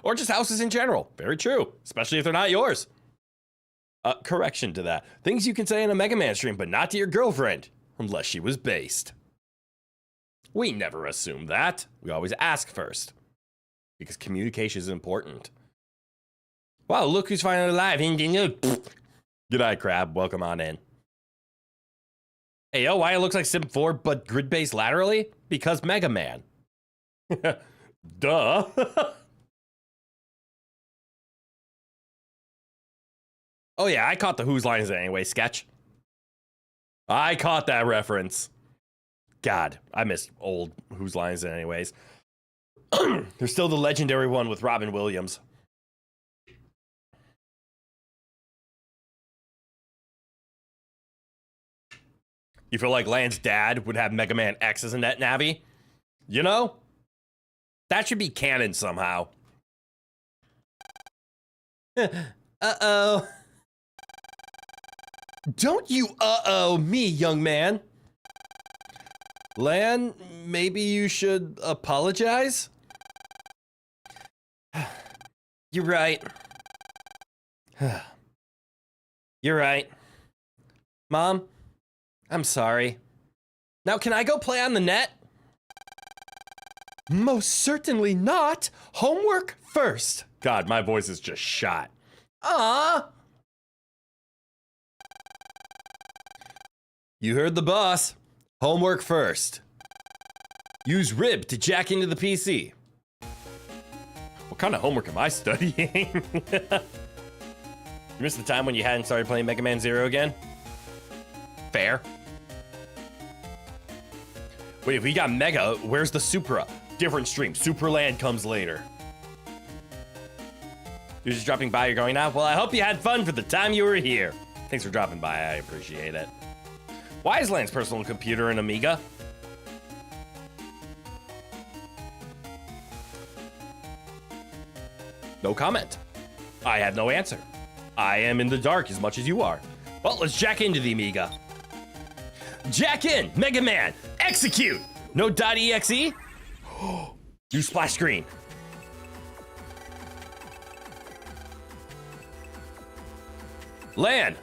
Speaker 1: Or just houses in general. Very true. Especially if they're not yours. Correction to that. Things you can say in a Mega Man stream, but not to your girlfriend. Unless she was based. We never assume that. We always ask first. Because communication is important. Wow, look who's finally alive. G'day, Crab. Welcome on in. Hey, yo, why it looks like Sim 4, but grid-based laterally? Because Mega Man. Duh. Oh yeah, I caught the Whose Line Is It Anyway sketch. I caught that reference. God, I miss old Whose Line Is It Anyways. There's still the legendary one with Robin Williams. You feel like Lan's dad would have Mega Man X as a net navi? You know? That should be canon somehow.
Speaker 3: Uh-oh. Don't you uh-oh me, young man. Lan, maybe you should apologize?
Speaker 1: You're right. You're right. Mom, I'm sorry. Now, can I go play on the net?
Speaker 3: Most certainly not. Homework first.
Speaker 1: God, my voice is just shot.
Speaker 3: Ah.
Speaker 1: You heard the boss. Homework first. Use rib to jack into the PC. What kind of homework am I studying? You missed the time when you hadn't started playing Mega Man Zero again? Fair. Wait, if we got Mega, where's the Supra? Different stream. Superland comes later. You're just dropping by, you're going out? Well, I hope you had fun for the time you were here. Thanks for dropping by, I appreciate it. Why is Lan's personal computer an Amiga? No comment. I have no answer. I am in the dark as much as you are. Well, let's jack into the Amiga. Jack in! Mega Man! Execute! No .exe? Use splash screen.
Speaker 3: Lan,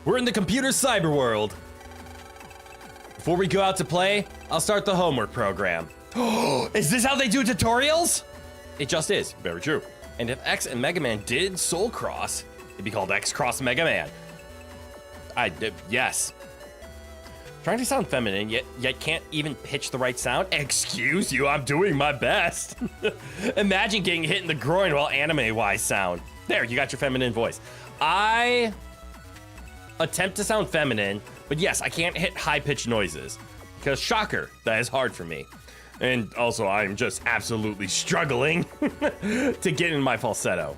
Speaker 3: we're in the computer cyber world. Before we go out to play, I'll start the homework program.
Speaker 1: Is this how they do tutorials?
Speaker 3: It just is.
Speaker 1: Very true.
Speaker 3: And if X and Mega Man did Soul Cross,
Speaker 1: It'd be called X Cross Mega Man. Yes.
Speaker 3: trying to sound feminine, yet can't even pitch the right sound.
Speaker 1: Excuse you, I'm doing my best.
Speaker 3: Imagine getting hit in the groin while anime-wise sound. There, you got your feminine voice. I attempt to sound feminine, but yes, I can't hit high-pitched noises. Because, shocker, that is hard for me.
Speaker 1: And also, I'm just absolutely struggling
Speaker 3: to get in my falsetto.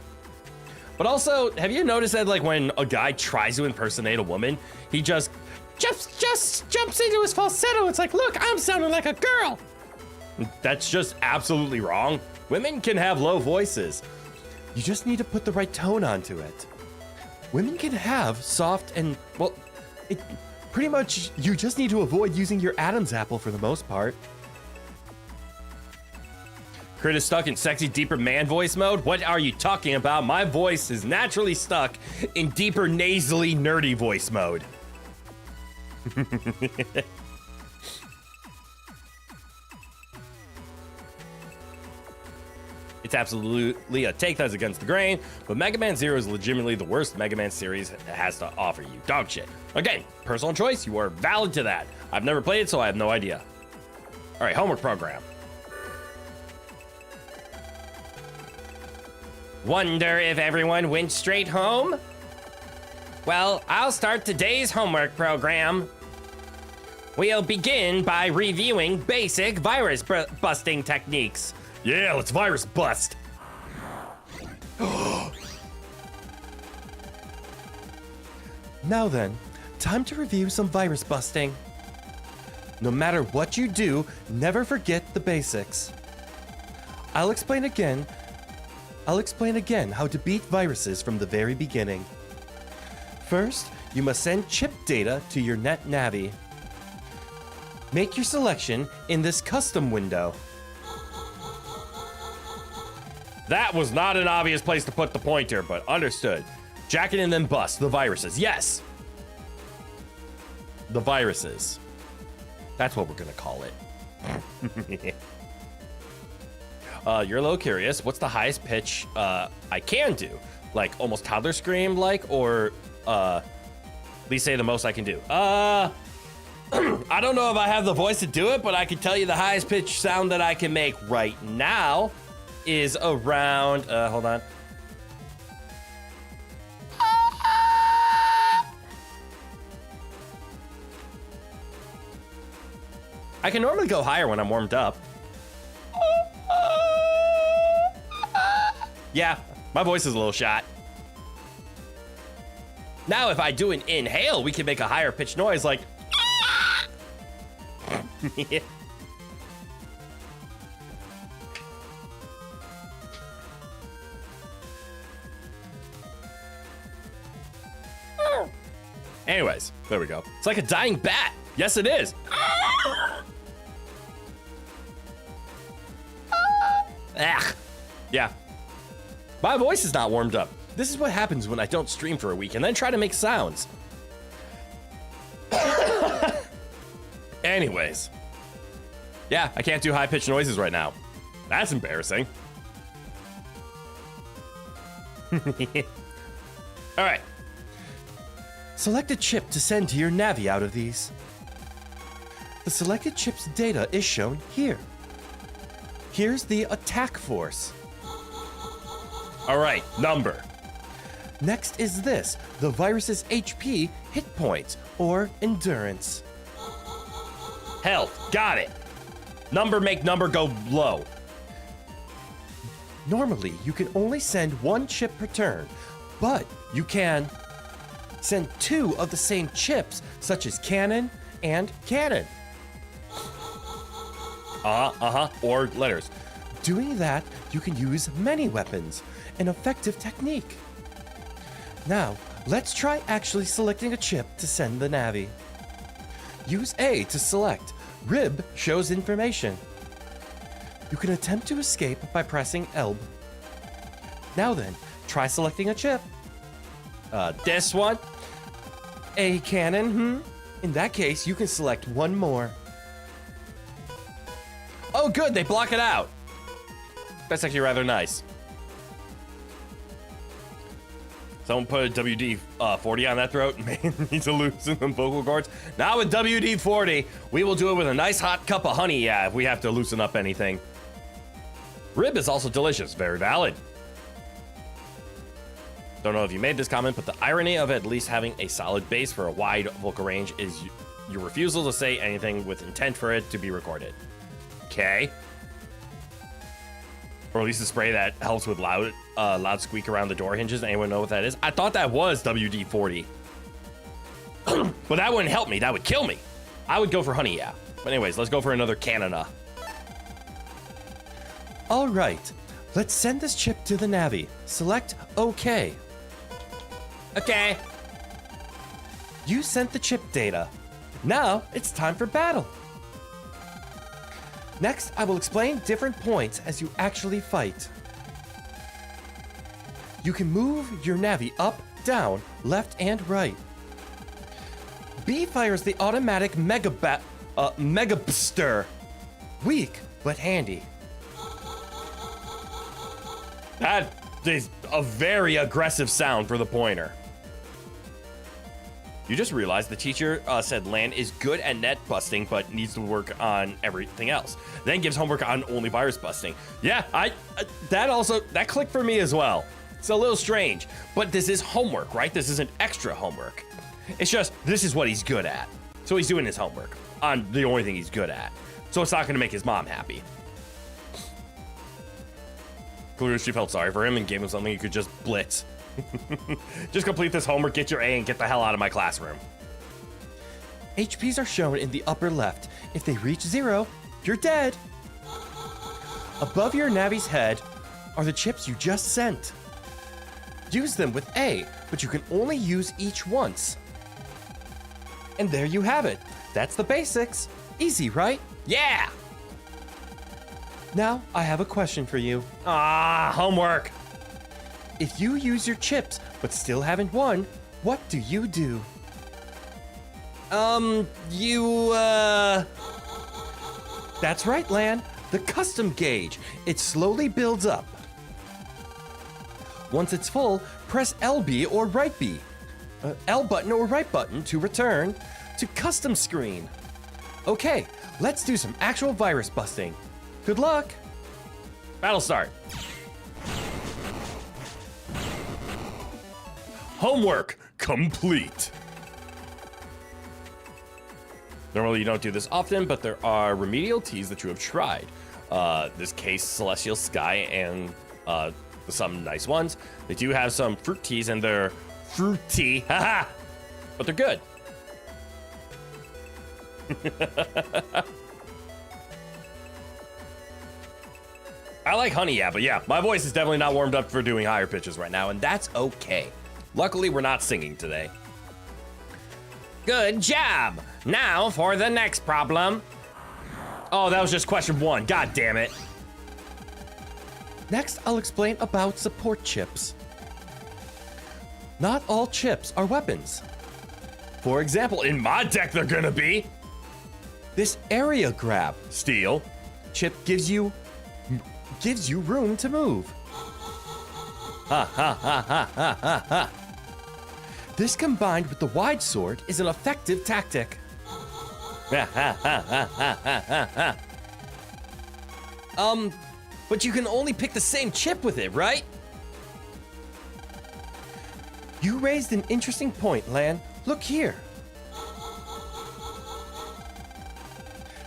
Speaker 3: But also, have you noticed that, like, when a guy tries to impersonate a woman, he just jumps into his falsetto? It's like, look, I'm sounding like a girl. That's just absolutely wrong. Women can have low voices. You just need to put the right tone onto it. Women can have soft and, well, pretty much, you just need to avoid using your Adam's apple for the most part. Crit is stuck in sexy, deeper man voice mode? What are you talking about? My voice is naturally stuck in deeper, nasally, nerdy voice mode. It's absolutely a take that's against the grain, but Mega Man Zero is legitimately the worst Mega Man series has to offer you. Dog shit. Again, personal choice, you are valid to that. I've never played it, so I have no idea. All right, homework program.
Speaker 5: Wonder if everyone went straight home? Well, I'll start today's homework program. We'll begin by reviewing basic virus busting techniques.
Speaker 1: Yeah, let's virus bust.
Speaker 3: Now then, time to review some virus busting. No matter what you do, never forget the basics. I'll explain again how to beat viruses from the very beginning. First, you must send chip data to your net Navi. Make your selection in this custom window.
Speaker 1: That was not an obvious place to put the pointer, but understood. Jack it and then bust the viruses. Yes.
Speaker 3: The viruses. That's what we're gonna call it. You're a little curious. What's the highest pitch I can do? Like almost toddler scream like, or please say the most I can do. I don't know if I have the voice to do it, but I can tell you the highest pitch sound that I can make right now is around, hold on. I can normally go higher when I'm warmed up. Yeah, my voice is a little shot. Now, if I do an inhale, we can make a higher pitched noise like. Anyways, there we go. It's like a dying bat. Yes, it is. Ugh. Yeah. My voice is not warmed up. This is what happens when I don't stream for a week and then try to make sounds. Anyways. Yeah, I can't do high-pitched noises right now. That's embarrassing. All right. Select a chip to send to your Navi out of these. The selected chip's data is shown here. Here's the attack force. All right, number. Next is this, the virus's HP, hit points, or endurance. Health, got it. Number make number go low. Normally, you can only send one chip per turn, but you can send two of the same chips, such as cannon and cannon. Or letters. Doing that, you can use many weapons, an effective technique. Now, let's try actually selecting a chip to send the Navi. Use A to select. Rib shows information. You can attempt to escape by pressing ELB. Now then, try selecting a chip.
Speaker 5: This one?
Speaker 3: A cannon, In that case, you can select one more.
Speaker 5: Oh, good, they block it out.
Speaker 1: That's actually rather nice. Someone put a WD-40 on that throat. Man needs to loosen them vocal cords. Now with WD-40, we will do it with a nice hot cup of honey, yeah, if we have to loosen up anything. Rib is also delicious. Very valid. Don't know if you made this comment, but the irony of at least having a solid base for a wide vocal range is your refusal to say anything with intent for it to be recorded. Okay. Or at least a spray that helps with loud squeak around the door hinges. Anyone know what that is? I thought that was WD-40. But that wouldn't help me. That would kill me. I would go for honey, yeah. But anyways, let's go for another Canada.
Speaker 3: All right, let's send this chip to the Navi. Select OK.
Speaker 5: Okay.
Speaker 3: You sent the chip data. Now it's time for battle. Next, I will explain different points as you actually fight. You can move your Navi up, down, left, and right. B fires the automatic Megabster. Weak, but handy.
Speaker 1: That is a very aggressive sound for the pointer. You just realized the teacher said Lan is good at net busting, but needs to work on everything else. Then gives homework on only virus busting. Yeah, that clicked for me as well. It's a little strange, but this is homework, right? This isn't extra homework. It's just, this is what he's good at. So he's doing his homework on the only thing he's good at. So it's not gonna make his mom happy. Clearly she felt sorry for him and gave him something he could just blitz. Just complete this homework, get your A, and get the hell out of my classroom.
Speaker 3: HPs are shown in the upper left. If they reach 0, you're dead. Above your Navi's head are the chips you just sent. Use them with A, but you can only use each once. And there you have it. That's the basics. Easy, right?
Speaker 5: Yeah.
Speaker 3: Now, I have a question for you.
Speaker 1: Homework.
Speaker 3: If you use your chips but still haven't won, what do you do? That's right, Lan. The custom gauge. It slowly builds up. Once it's full, press LB or right B. L button or right button to return to custom screen. Okay, let's do some actual virus busting. Good luck.
Speaker 1: Battle start. Homework complete. Normally you don't do this often, but there are remedial teas that you have tried. This case, Celestial Sky and some nice ones. They do have some fruit teas and they're fruity, haha, but they're good. I like honey, yeah, but yeah, my voice is definitely not warmed up for doing higher pitches right now, and that's okay. Luckily, we're not singing today.
Speaker 5: Good job. Now for the next problem.
Speaker 1: Oh, that was just question 1. God damn it.
Speaker 3: Next, I'll explain about support chips. Not all chips are weapons.
Speaker 1: For example, in my deck, they're gonna be
Speaker 3: This area grab
Speaker 1: steel.
Speaker 3: chip gives you room to move.
Speaker 1: Ha ha ha ha ha ha ha.
Speaker 3: This combined with the wide sword is an effective tactic.
Speaker 1: Ha ha ha ha ha ha ha.
Speaker 5: But you can only pick the same chip with it, right?
Speaker 3: You raised an interesting point, Lan. Look here.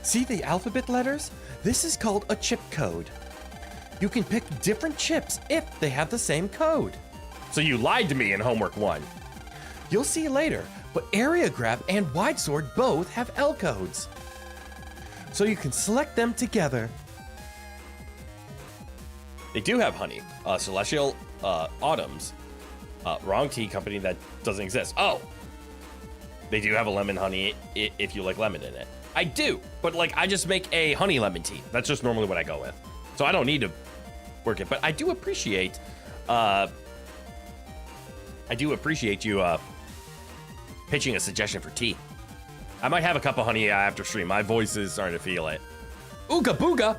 Speaker 3: See the alphabet letters? This is called a chip code. You can pick different chips if they have the same code.
Speaker 1: So you lied to me in homework 1.
Speaker 3: You'll see later, but Area Grab and Wide Sword both have L codes. So you can select them together.
Speaker 1: They do have honey. Celestial Autumns. Wrong tea company that doesn't exist. Oh. They do have a lemon honey if you like lemon in it. I do, but like I just make a honey lemon tea. That's just normally what I go with.
Speaker 3: So I don't need to work it, but I do appreciate you pitching a suggestion for tea. I might have a cup of honey after stream. My voice is starting to feel it. Ooga booga.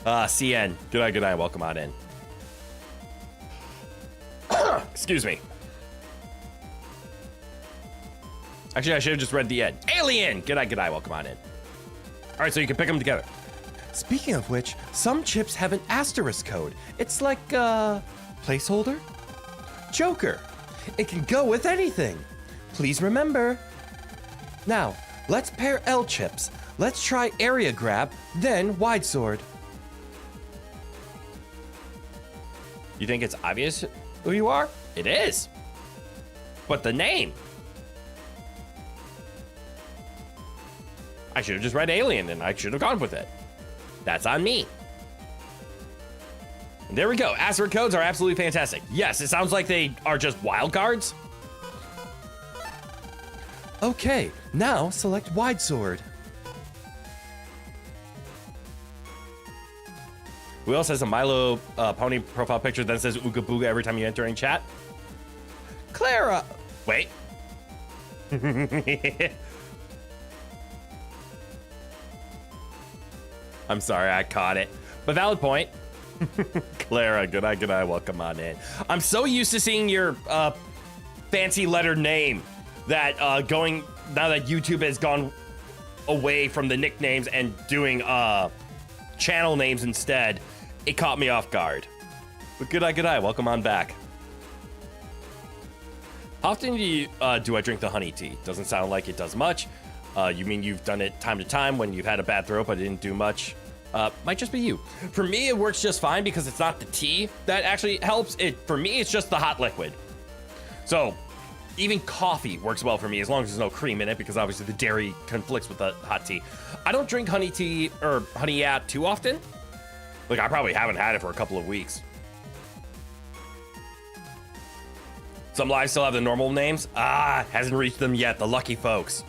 Speaker 3: CN. Good night, welcome on in. Excuse me. Actually, I should have just read the end. Alien! Good night, welcome on in. All right, so you can pick them together. Speaking of which, some chips have an asterisk code. It's like a placeholder. Joker. It can go with anything. Please remember. Now, let's pair L chips. Let's try area grab, then wide sword. You think it's obvious who you are? It is. But the name. I should have just read Alien and I should have gone with it. That's on me. There we go. Asterisk codes are absolutely fantastic. Yes, it sounds like they are just wild cards. Okay, now select wide sword. Who else has a Milo pony profile picture that says Ooga Booga every time you enter in chat? Clara. Wait. I'm sorry, I caught it. But valid point. Clara, good night, welcome on in. I'm so used to seeing your fancy lettered name that now that YouTube has gone away from the nicknames and doing channel names instead, it caught me off guard. But good night, welcome on back. How often do I drink the honey tea? Doesn't sound like it does much. You mean you've done it time to time when you've had a bad throat but it didn't do much? Might just be you. For me, it works just fine because it's not the tea that actually helps. For me, it's just the hot liquid. So even coffee works well for me as long as there's no cream in it because obviously the dairy conflicts with the hot tea. I don't drink honey tea or honey yat too often. Like, I probably haven't had it for a couple of weeks. Some lives still have the normal names. Hasn't reached them yet, the lucky folks.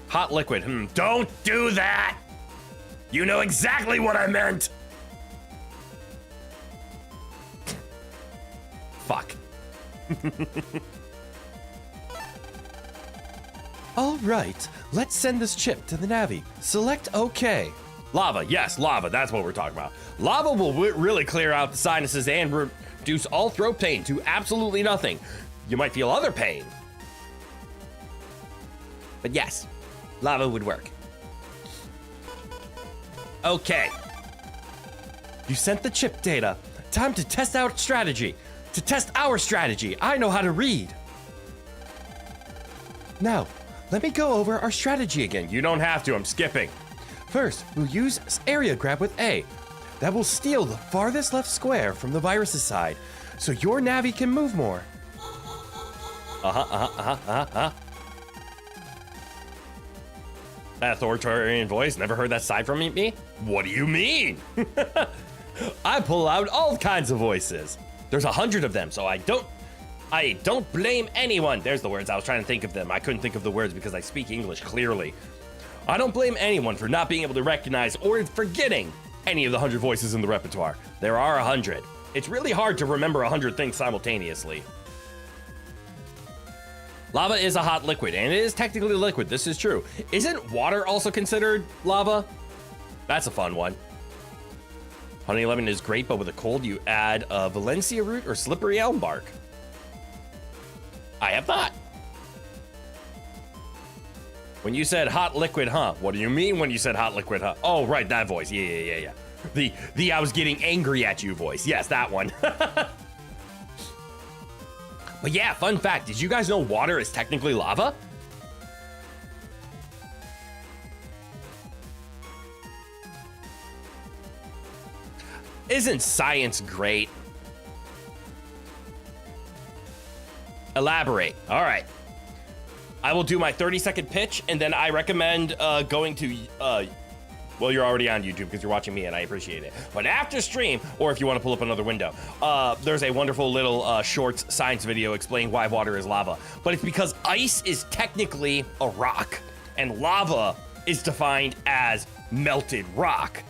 Speaker 3: Hot liquid, don't do that! You know exactly what I meant! Fuck. All right, let's send this chip to the Navi. Select OK. Lava, yes, lava, that's what we're talking about. Lava will really clear out the sinuses and reduce all throat pain to absolutely nothing. You might feel other pain. But yes, lava would work. Okay. You sent the chip data. Time to test out strategy. To test our strategy. I know how to read. Now, let me go over our strategy again. You don't have to, I'm skipping. First, we'll use area grab with A. That will steal the farthest left square from the virus's side, so your Navi can move more. That authoritarian voice, never heard that side from me? What do you mean? I pull out all kinds of voices. There's 100 of them, so I don't blame anyone. There's the words, I was trying to think of them. I couldn't think of the words because I speak English clearly. I don't blame anyone for not being able to recognize or forgetting any of the 100 voices in the repertoire. There are 100. It's really hard to remember 100 things simultaneously. Lava is a hot liquid, and it is technically liquid. This is true. Isn't water also considered lava? That's a fun one. Honey lemon is great, but with a cold, you add a Valencia root or slippery elm bark. I have not. When you said hot liquid, huh? What do you mean when you said hot liquid, huh? Oh, right, that voice. Yeah. The I was getting angry at you voice. Yes, that one. But yeah, fun fact. Did you guys know water is technically lava? Isn't science great? Elaborate. All right. I will do my 30-second pitch, and then I recommend going to
Speaker 1: Well, you're already on YouTube because you're watching me, and I appreciate it. But after stream, or if you want to pull up another window, there's a wonderful little short science video explaining why water is lava. But it's because ice is technically a rock, and lava is defined as melted rock.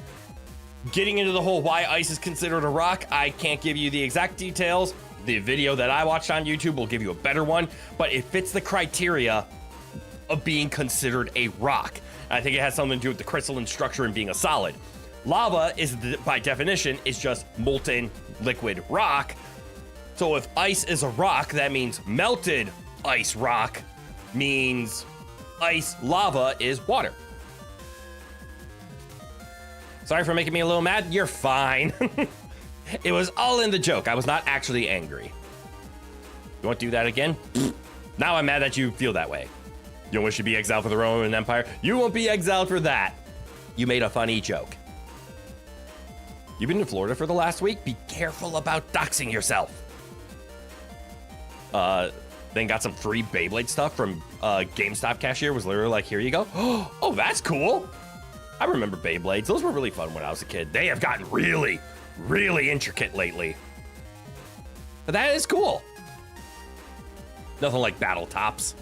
Speaker 1: Getting into the whole why ice is considered a rock, I can't give you the exact details. The video that I watched on YouTube will give you a better one, but it fits the criteria of being considered a rock. I think it has something to do with the crystalline structure and being a solid. Lava is, by definition, is just molten liquid rock. So if ice is a rock, that means melted ice rock means ice lava is water. Sorry for making me a little mad. You're fine. It was all in the joke. I was not actually angry. You want to do that again? Now I'm mad that you feel that way. You don't wish to be exiled for the Roman Empire? You won't be exiled for that. You made a funny joke. You've been in Florida for the last week? Be careful about doxing yourself. Then got some free Beyblade stuff from GameStop cashier. Was literally like, here you go. Oh, that's cool. I remember Beyblades. Those were really fun when I was a kid. They have gotten really, really intricate lately. But that is cool. Nothing like battle tops.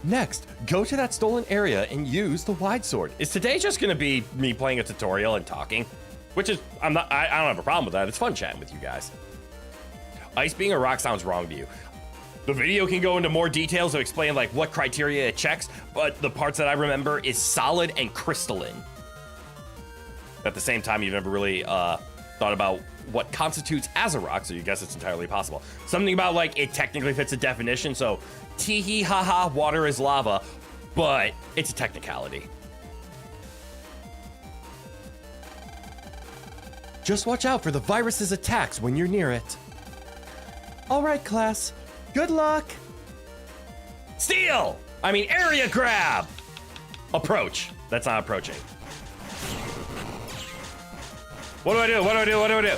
Speaker 1: Next, go to that stolen area and use the wide sword. Is today just gonna be me playing a tutorial and talking? Which is, I don't have a problem with that. It's fun chatting with you guys. Ice being a rock sounds wrong to you. The video can go into more details to explain like what criteria it checks, but the parts that I remember is solid and crystalline. At the same time, you've never really thought about what constitutes as a rock, so you guess it's entirely possible. Something about like it technically fits a definition, so tee hee ha ha, water is lava, but it's a technicality. Just watch out for the virus's attacks when you're near it. All right, class. Good luck. Steal! I mean, area grab! Approach. That's not approaching. What do I do? What do I do? What do I do?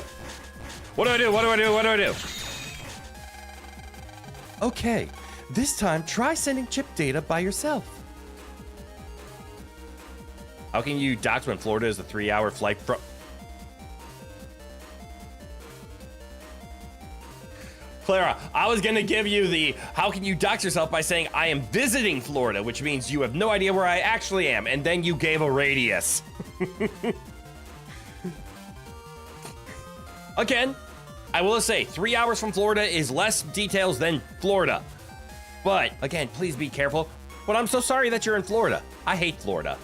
Speaker 1: What do I do? What do I do? What do I do? Okay, this time try sending chip data by yourself. How can you dox when Florida is a 3-hour flight from... Clara, I was gonna give you the how can you dox yourself by saying I am visiting Florida, which means you have no idea where I actually am, and then you gave a radius. Again, I will say 3 hours from Florida is less details than Florida. But again, please be careful. But I'm so sorry that you're in Florida. I hate Florida.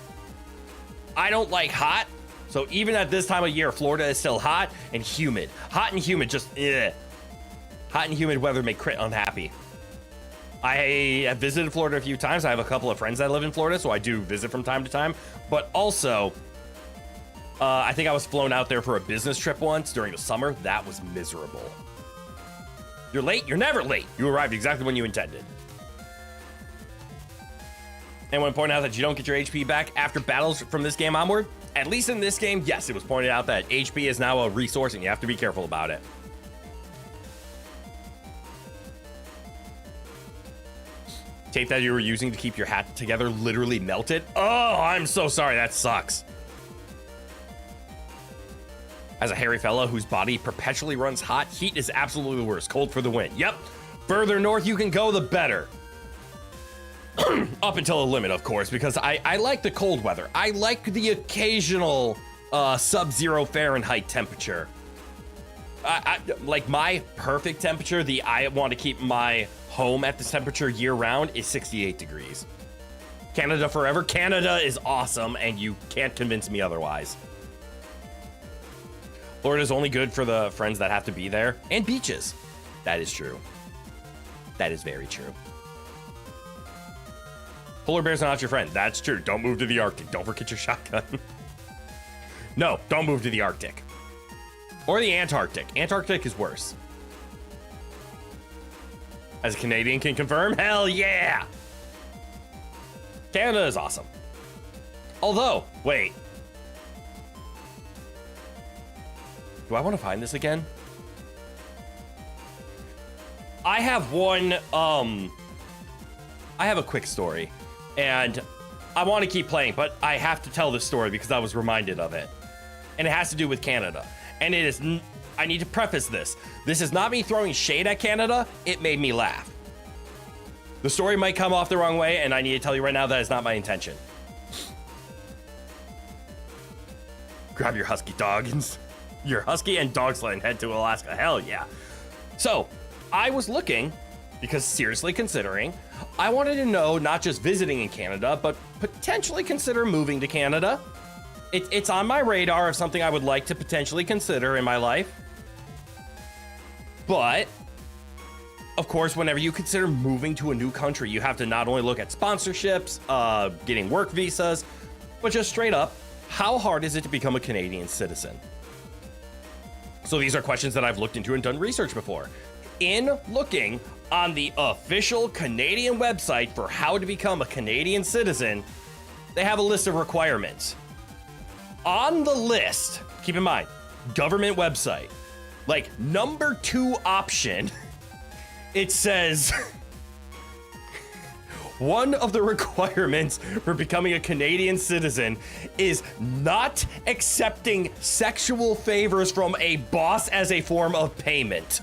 Speaker 1: I don't like hot. So even at this time of year, Florida is still hot and humid. Hot and humid, just ugh. Hot and humid weather make Crit unhappy. I have visited Florida a few times. I have a couple of friends that live in Florida, so I do visit from time to time. But also, I think I was flown out there for a business trip once during the summer. That was miserable. You're late? You're never late. You arrived exactly when you intended. And when pointing out that you don't get your HP back after battles from this game onward, at least in this game, yes, it was pointed out that HP is now a resource and you have to be careful about it. Tape that you were using to keep your hat together literally melted? Oh, I'm so sorry. That sucks. As a hairy fella whose body perpetually runs hot, heat is absolutely the worst. Cold for the win. Yep. Further north you can go, the better. Up until a limit, of course, because I like the cold weather. I like the occasional sub-zero Fahrenheit temperature. Like my perfect temperature, I want to keep my home at this temperature year-round is 68 degrees. Canada forever. Canada is awesome, and you can't convince me otherwise. Florida's only good for the friends that have to be there, and beaches. That is true. That is very true. Polar bears are not your friend. That's true. Don't move to the Arctic. Don't forget your shotgun. No, don't move to the Arctic. Or the Antarctic. Antarctic is worse. As a Canadian can confirm, hell yeah! Canada is awesome. Although, wait. Do I want to find this again? I have one, I have a quick story. And
Speaker 3: I want to keep playing, but I have to tell this story because I was reminded of it. And it has to do with Canada. And it is, I need to preface this. This is not me throwing shade at Canada. It made me laugh. The story might come off the wrong way, and I need to tell you right now that is not my intention. Grab your husky dogs. Your husky and dog sled and head to Alaska. Hell yeah. So, I was looking, because seriously considering, I wanted to know not just visiting in Canada, but potentially consider moving to Canada. It's on my radar of something I would like to potentially consider in my life. But, of course, whenever you consider moving to a new country, you have to not only look at sponsorships, getting work visas, but just straight up, how hard is it to become a Canadian citizen? So these are questions that I've looked into and done research before. In looking on the official Canadian website for how to become a Canadian citizen, they have a list of requirements. On the list, keep in mind, government website, like number 2 option, it says one of the requirements for becoming a Canadian citizen is not accepting sexual favors from a boss as a form of payment.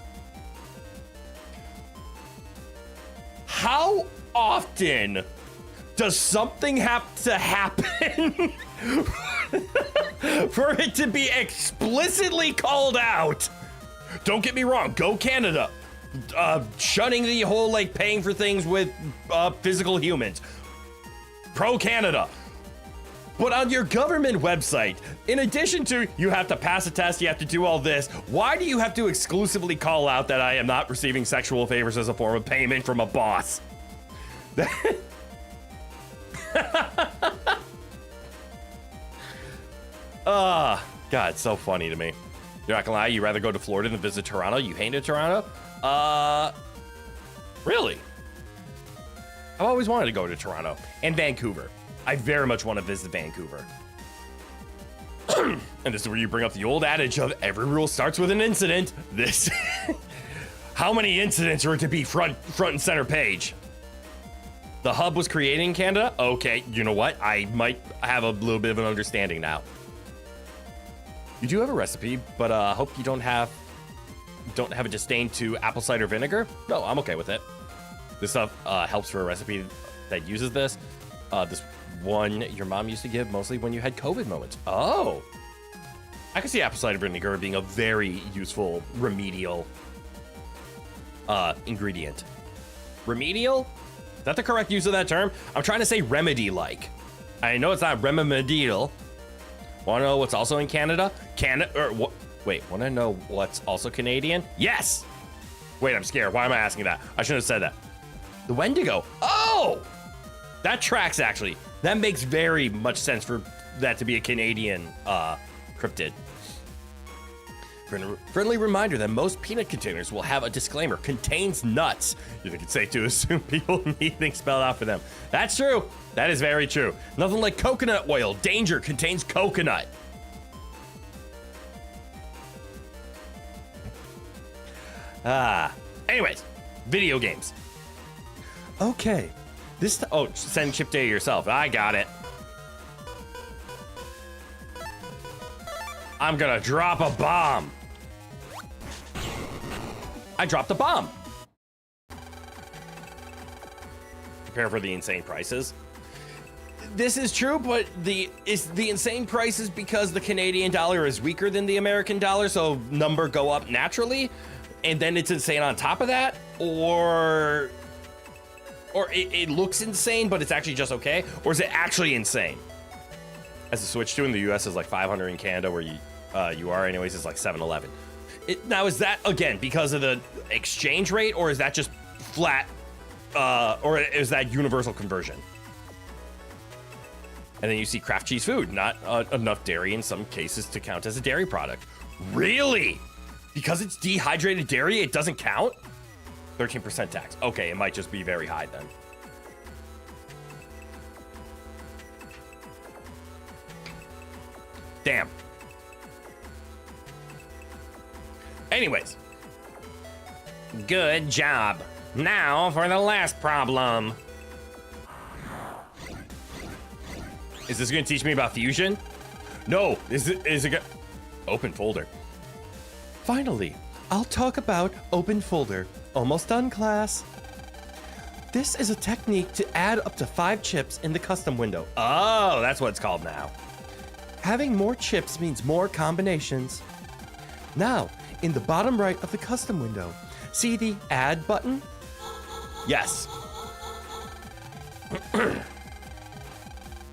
Speaker 3: How often does something have to happen for it to be explicitly called out? Don't get me wrong, go Canada. Shunning the whole like paying for things with physical humans. Pro Canada. But on your government website, in addition to you have to pass a test, you have to do all this, why do you have to exclusively call out that I am not receiving sexual favors as a form of payment from a boss? God, it's so funny to me. You're not gonna lie, you'd rather go to Florida than visit Toronto? You hated Toronto? Really? I've always wanted to go to Toronto and Vancouver. I very much want to visit Vancouver. And this is where you bring up the old adage of every rule starts with an incident. This, how many incidents are to be front and center page? The hub was created in Canada? Okay, you know what? I might have a little bit of an understanding now. You do have a recipe, but I hope you don't have a disdain to apple cider vinegar. No, I'm okay with it. This stuff helps for a recipe that uses this. This one your mom used to give mostly when you had COVID moments. Oh, I can see apple cider vinegar being a very useful remedial ingredient. Remedial? Is that the correct use of that term? I'm trying to say remedy-like. I know it's not remedial. Want to know what's also in Canada? Wait, want to know what's also Canadian? Yes! Wait, I'm scared. Why am I asking that? I shouldn't have said that. The Wendigo. Oh! That tracks, actually. That makes very much sense for that to be a Canadian cryptid. Friendly reminder that most peanut containers will have a disclaimer, contains nuts. You think it's safe to assume people need things spelled out for them. That's true. That is very true. Nothing like coconut oil. Danger, contains coconut. Anyways, video games. Okay. Send chip data yourself. I got it. I'm gonna drop a bomb. I dropped a bomb. Prepare for the insane prices. This is true, but the insane prices because the Canadian dollar is weaker than the American dollar, so number go up naturally, and then it's insane on top of that, or it looks insane, but it's actually just okay, or is it actually insane? As a Switch 2 in the US is like 500 in Canada, where you are anyways, is like 711. Now, is that, again, because of the exchange rate, or is that just flat, or is that universal conversion? And then you see craft cheese food, not enough dairy in some cases to count as a dairy product. Really? Because it's dehydrated dairy, it doesn't count? 13% tax. Okay, it might just be very high then. Damn. Anyways. Good job. Now for the last problem. Is this gonna teach me about fusion? No, is it gonna... Open folder. Finally, I'll talk about open folder. Almost done, class. This is a technique to add up to 5 chips in the custom window. Oh, that's what it's called now. Having more chips means more combinations. Now, in the bottom right of the custom window, see the add button? Yes.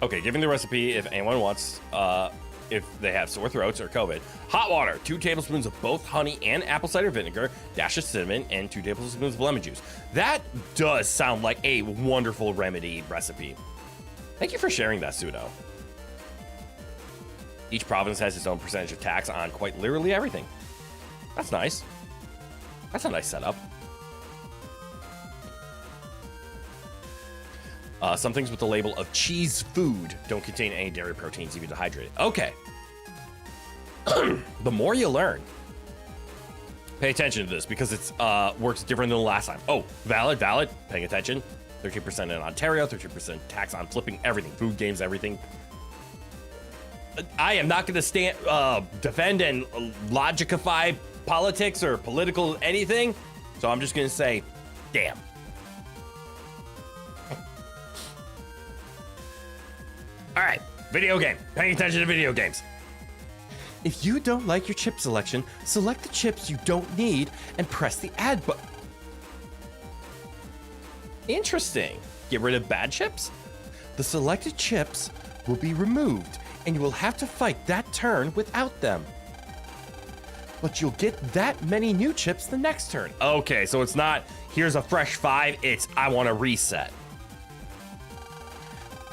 Speaker 3: Okay, giving the recipe if anyone wants, if they have sore throats or COVID. Hot water, 2 tablespoons of both honey and apple cider vinegar, dash of cinnamon, and 2 tablespoons of lemon juice. That does sound like a wonderful remedy recipe. Thank you for sharing that, Pseudo. Each province has its own percentage of tax on quite literally everything. That's nice. That's a nice setup. Some things with the label of cheese food don't contain any dairy proteins, even dehydrated. Okay. The more you learn. Pay attention to this because it's works different than the last time. Oh, valid. Paying attention. 13% in Ontario, 13% tax on flipping everything. Food, games, everything. I am not going to defend and logicify politics or political anything. So I'm just going to say, damn. All right, video game. Paying attention to video games. If you don't like your chip selection, select the chips you don't need and press the add button. Interesting. Get rid of bad chips? The selected chips will be removed and you will have to fight that turn without them. But you'll get that many new chips the next turn. Okay, so it's not, here's a fresh 5, it's, I want to reset.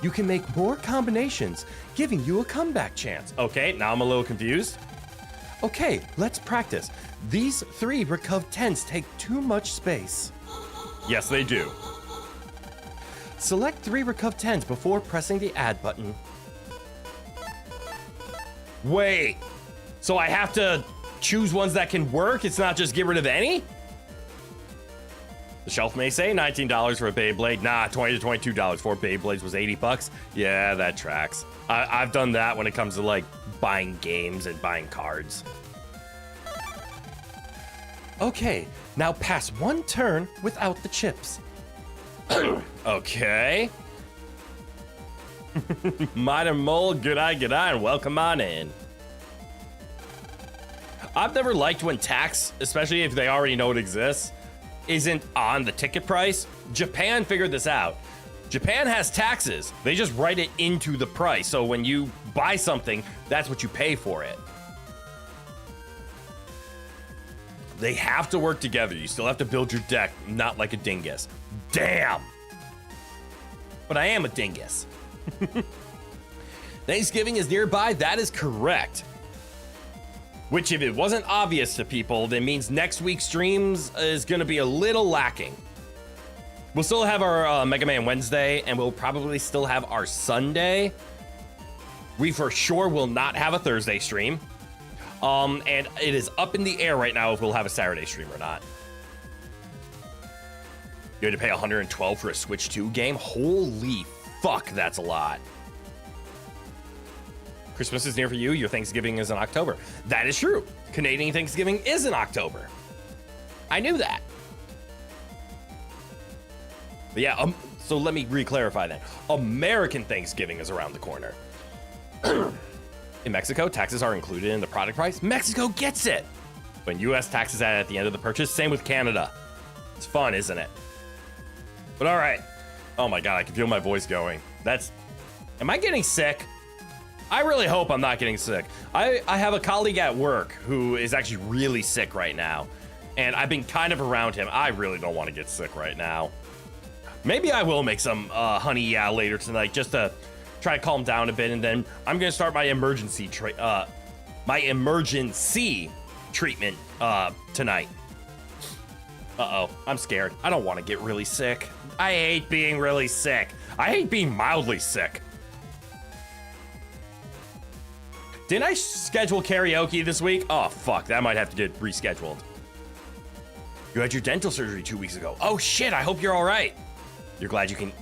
Speaker 3: You can make more combinations, giving you a comeback chance. Okay, now I'm a little confused. Okay, let's practice. These 3 Recuv 10s take too much space. Yes, they do. Select 3 Recuv 10s before pressing the add button. Wait, so I have to choose ones that can work? It's not just get rid of any? The shelf may say $19 for a Beyblade. Nah, $20 to $22 for Beyblades was $80. Yeah, that tracks. I've done that when it comes to like buying games and buying cards. Okay, now pass 1 turn without the chips. Okay. Modern Mole, good eye, and welcome on in. I've never liked when tax, especially if they already know it exists, isn't on the ticket price. Japan figured this out. Japan has taxes. They just write it into the price. So when you buy something, that's what you pay for it. They have to work together. You still have to build your deck, not like a dingus. Damn. But I am a dingus. Thanksgiving is nearby. That is correct. Which, if it wasn't obvious to people, then means next week's streams is going to be a little lacking. We'll still have our Mega Man Wednesday, and we'll probably still have our Sunday. We for sure will not have a Thursday stream. And it is up in the air right now if we'll have a Saturday stream or not. You had to pay $112 for a Switch 2 game? Holy fuck, that's a lot. Christmas is near for you. Your Thanksgiving is in October. That is true. Canadian Thanksgiving is in October. I knew that. But yeah, so let me re-clarify that. American Thanksgiving is around the corner. In Mexico, taxes are included in the product price. Mexico gets it. When U.S. taxes add at the end of the purchase, same with Canada. It's fun, isn't it? But all right. Oh my God, I can feel my voice going. Am I getting sick? I really hope I'm not getting sick. I have a colleague at work who is actually really sick right now. And I've been kind of around him. I really don't want to get sick right now. Maybe I will make some honey later tonight just to try to calm down a bit. And then I'm going to start my emergency treatment tonight. Uh-oh, I'm scared. I don't want to get really sick. I hate being really sick. I hate being mildly sick. Didn't I schedule karaoke this week? Oh, fuck. That might have to get rescheduled. You had your dental surgery 2 weeks ago. Oh, shit. I hope you're all right. You're glad you can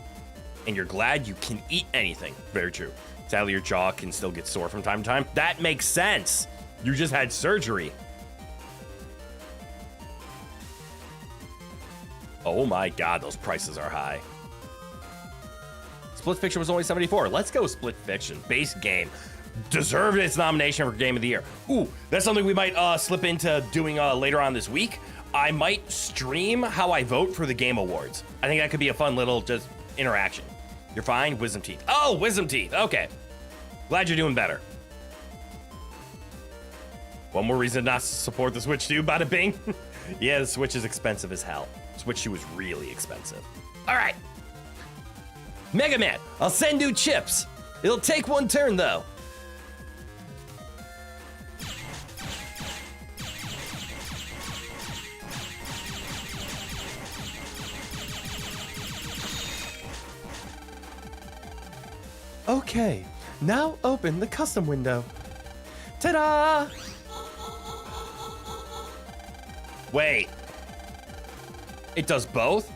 Speaker 3: eat anything. Very true. Sadly, your jaw can still get sore from time to time. That makes sense. You just had surgery. Oh my God, those prices are high. Split Fiction was only 74. Let's go Split Fiction. Base game. Deserved its nomination for Game of the Year. Ooh, that's something we might slip into doing later on this week. I might stream how I vote for the Game Awards. I think that could be a fun little just interaction. You're fine? Wisdom Teeth. Oh, Wisdom Teeth. Okay. Glad you're doing better. One more reason not to support the Switch 2, bada bing. Yeah, the Switch is expensive as hell. Switch 2 is really expensive. All right. Mega Man, I'll send you chips. It'll take one turn, though. Okay, now open the custom window. Ta-da! Wait. It does both?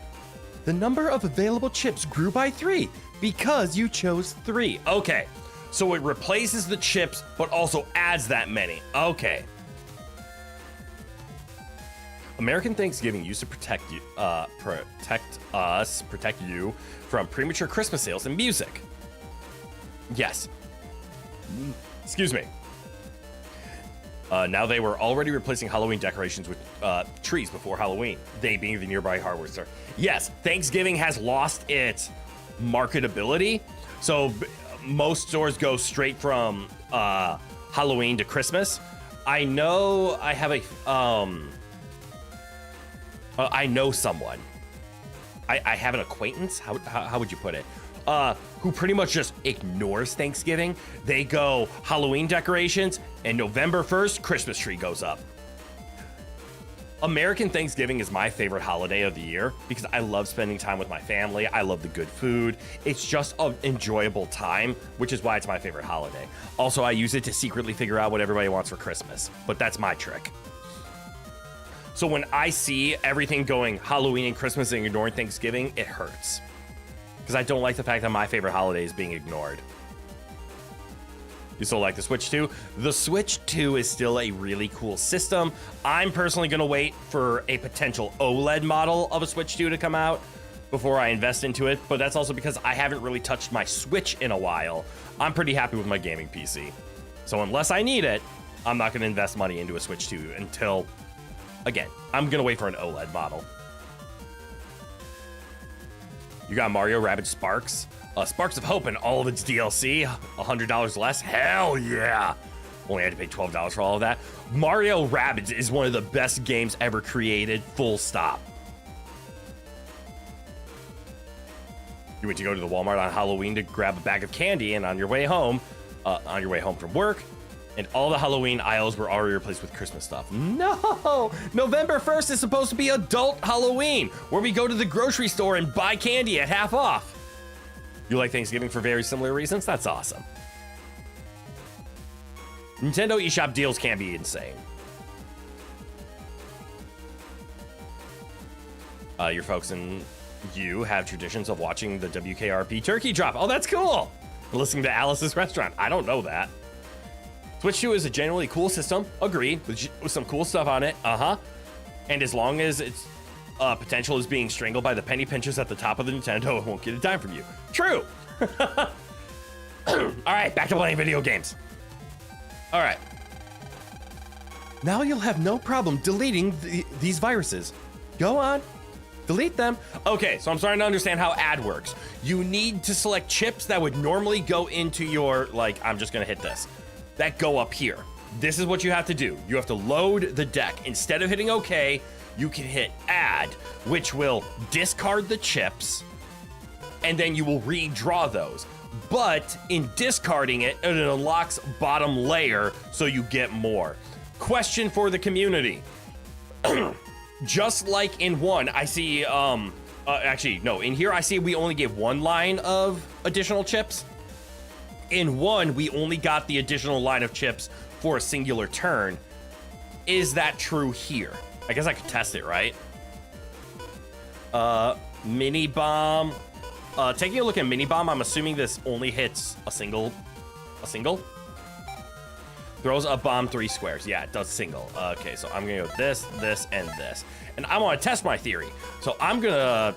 Speaker 3: The number of available chips grew by 3 because you chose 3. Okay, so it replaces the chips but also adds that many. Okay. American Thanksgiving used to protect you from premature Christmas sales and music. Yes. Excuse me. Now they were already replacing Halloween decorations with trees before Halloween, they being the nearby hardware store. Yes, Thanksgiving has lost its marketability, so most stores go straight from Halloween to Christmas. I know I have a, I know someone. I have an acquaintance, how would you put it? Who pretty much just ignores Thanksgiving. They go Halloween decorations, and November 1st, Christmas tree goes up. American Thanksgiving is my favorite holiday of the year because I love spending time with my family. I love the good food. It's just an enjoyable time, which is why it's my favorite holiday. Also, I use it to secretly figure out what everybody wants for Christmas, but that's my trick. So when I see everything going Halloween and Christmas and ignoring Thanksgiving, it hurts. Because I don't like the fact that my favorite holiday is being ignored. You still like the Switch 2? The Switch 2 is still a really cool system. I'm personally going to wait for a potential OLED model of a Switch 2 to come out before I invest into it, but that's also because I haven't really touched my Switch in a while. I'm pretty happy with my gaming PC. So unless I need it, I'm not going to invest money into a Switch 2 until, again, I'm going to wait for an OLED model. You got Mario Rabbids Sparks. Sparks of Hope and all of its DLC, $100 less. Hell yeah! Only had to pay $12 for all of that. Mario Rabbids is one of the best games ever created, full stop. You went to go to the Walmart on Halloween to grab a bag of candy, and on your way home from work, and all the Halloween aisles were already replaced with Christmas stuff. No! November 1st is supposed to be adult Halloween, where we go to the grocery store and buy candy at half off. You like Thanksgiving for very similar reasons? That's awesome. Nintendo eShop deals can be insane. Your folks and you have traditions of watching the WKRP turkey drop. Oh, that's cool. And listening to Alice's Restaurant. I don't know that. Switch 2 is a generally cool system. Agreed. With some cool stuff on it. And as long as its potential is being strangled by the penny pinchers at the top of the Nintendo, it won't get a dime from you. True. All right, back to playing video games. All right. Now you'll have no problem deleting these viruses. Go on. Delete them. Okay, so I'm starting to understand how ad works. You need to select chips that would normally go into your, like, I'm just going to hit this. That go up here. This is what you have to do. You have to load the deck. Instead of hitting OK, you can hit add, which will discard the chips, and then you will redraw those. But in discarding it, it unlocks bottom layer, so you get more. Question for the community. Just like in one, I see, actually, no, in here I see we only get one line of additional chips. In one, we only got the additional line of chips for a singular turn. Is that true here? I guess I could test it, right? Mini Bomb. Taking a look at Mini Bomb, I'm assuming this only hits a single A single? Throws a bomb 3 squares. Yeah, it does single. Okay, so I'm gonna go this, this, and this. And I want to test my theory. So I'm gonna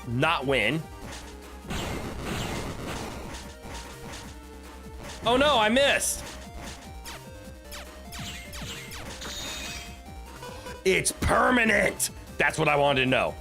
Speaker 3: not win. Oh no, I missed. It's permanent. That's what I wanted to know.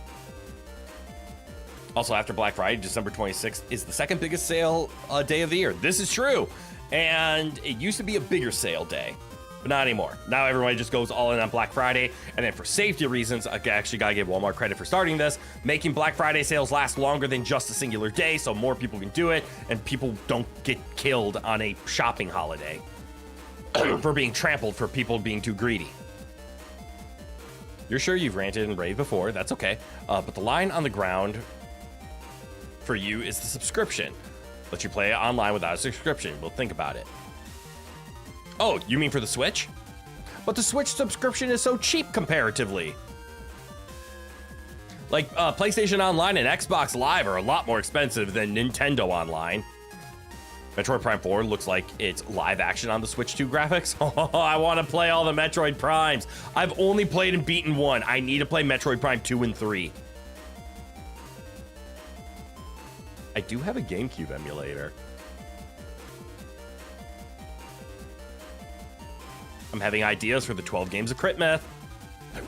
Speaker 3: Also, after Black Friday, December 26th is the second biggest sale day of the year. This is true. And it used to be a bigger sale day, but not anymore. Now everybody just goes all in on Black Friday. And then for safety reasons, I actually gotta give Walmart credit for starting this, making Black Friday sales last longer than just a singular day so more people can do it and people don't get killed on a shopping holiday for being trampled for people being too greedy. You're sure you've ranted and raved before, that's okay. But the line on the ground for you is the subscription. Let you play it online without a subscription. We'll think about it. Oh, you mean for the Switch? But the Switch subscription is so cheap comparatively. Like, PlayStation Online and Xbox Live are a lot more expensive than Nintendo Online. Metroid Prime 4 looks like it's live action on the Switch 2 graphics. Oh, I want to play all the Metroid Primes. I've only played and beaten 1. I need to play Metroid Prime 2 and 3. I do have a GameCube emulator. I'm having ideas for the 12 games of Crit Myth.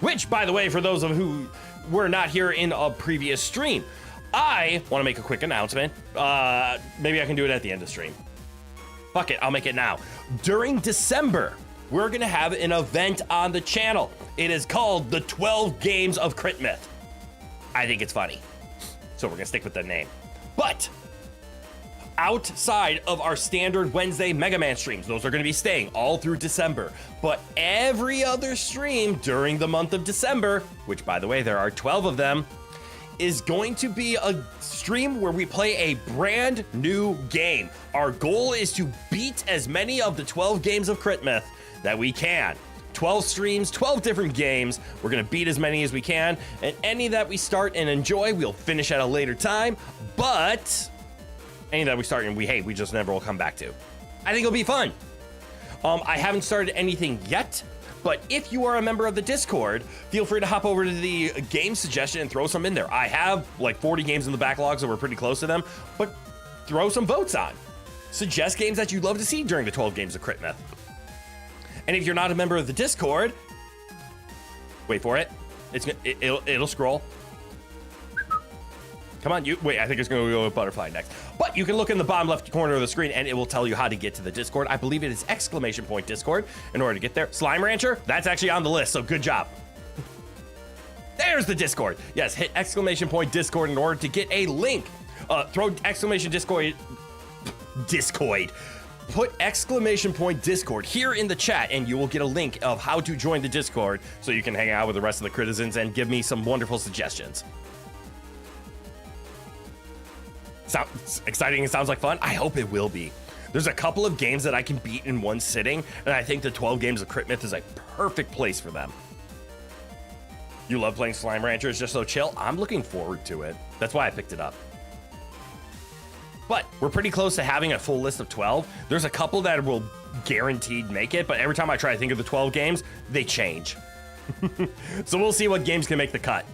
Speaker 3: Which, by the way, for those of who were not here in a previous stream, I want to make a quick announcement. Maybe I can do it at the end of stream. Fuck it, I'll make it now. During December, we're going to have an event on the channel. It is called the 12 Games of Crit Myth. I think it's funny. So we're going to stick with the name. But outside of our standard Wednesday Mega Man streams, those are going to be staying all through December. But every other stream during the month of December, which by the way, there are 12 of them, is going to be a stream where we play a brand new game. Our goal is to beat as many of the 12 games of Crit Myth that we can. 12 streams, 12 different games. We're gonna beat as many as we can, and any that we start and enjoy, we'll finish at a later time, but any that we start and we just never will come back to. I think it'll be fun. I haven't started anything yet, but if you are a member of the Discord, feel free to hop over to the game suggestion and throw some in there. I have like 40 games in the backlog, so we're pretty close to them, but throw some votes on. Suggest games that you'd love to see during the 12 games of Crit Myth. And if you're not a member of the Discord, wait for it. It'll scroll. Come on, wait, I think it's gonna go with butterfly next. But you can look in the bottom left corner of the screen and it will tell you how to get to the Discord. I believe it is ! Discord in order to get there. Slime Rancher, that's actually on the list, so good job. There's the Discord. Yes, hit ! Discord in order to get a link. Throw ! Discord. Put ! Discord here in the chat and you will get a link of how to join the Discord so you can hang out with the rest of the citizens and give me some wonderful suggestions. Sounds exciting and sounds like fun? I hope it will be. There's a couple of games that I can beat in one sitting, and I think the 12 games of Crit Myth is a perfect place for them. You love playing Slime Rancher, it's just so chill. I'm looking forward to it. That's why I picked it up. But we're pretty close to having a full list of 12. There's a couple that will guaranteed make it, but every time I try to think of the 12 games, they change. So we'll see what games can make the cut.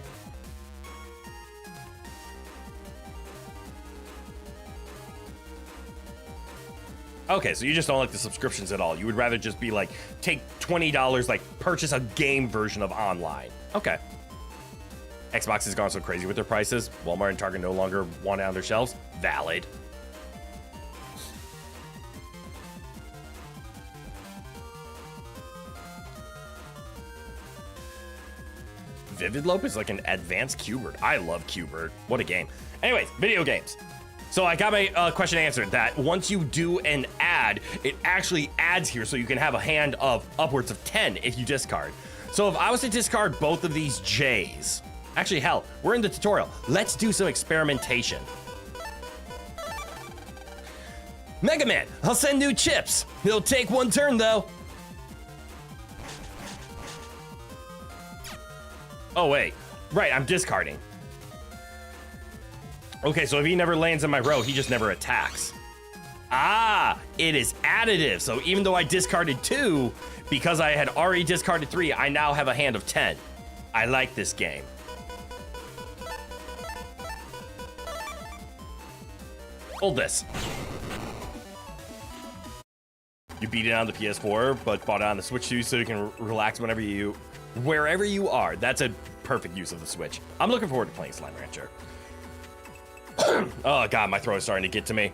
Speaker 3: Okay, so you just don't like the subscriptions at all. You would rather just be like, take $20, like purchase a game version of online. Okay. Xbox has gone so crazy with their prices. Walmart and Target no longer want it on their shelves. Valid. Vivid Lope is like an advanced Qbert. I love Qbert. What a game. Anyways, video games. So I got my question answered that once you do an ad, it actually adds here so you can have a hand of upwards of 10 if you discard. So if I was to discard both of these J's, actually hell, we're in the tutorial. Let's do some experimentation. Mega Man, I'll send new chips. It'll take one turn though. Oh wait, right, I'm discarding. Okay, so if he never lands in my row, he just never attacks. Ah, it is additive. So even though I discarded 2, because I had already discarded 3, I now have a hand of 10. I like this game. Hold this. You beat it on the PS4, but bought it on the Switch too, so you can relax wherever you are. That's a perfect use of the Switch. I'm looking forward to playing Slime Rancher. Oh god, my throat is starting to get to me.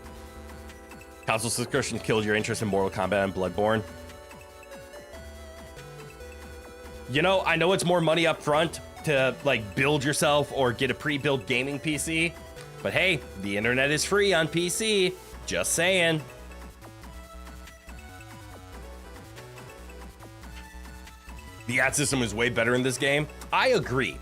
Speaker 3: Console subscription killed your interest in Mortal Kombat and Bloodborne. You know, I know it's more money up front to like build yourself or get a pre-built gaming PC, but hey, the internet is free on PC. Just saying. The ad system is way better in this game. I agree.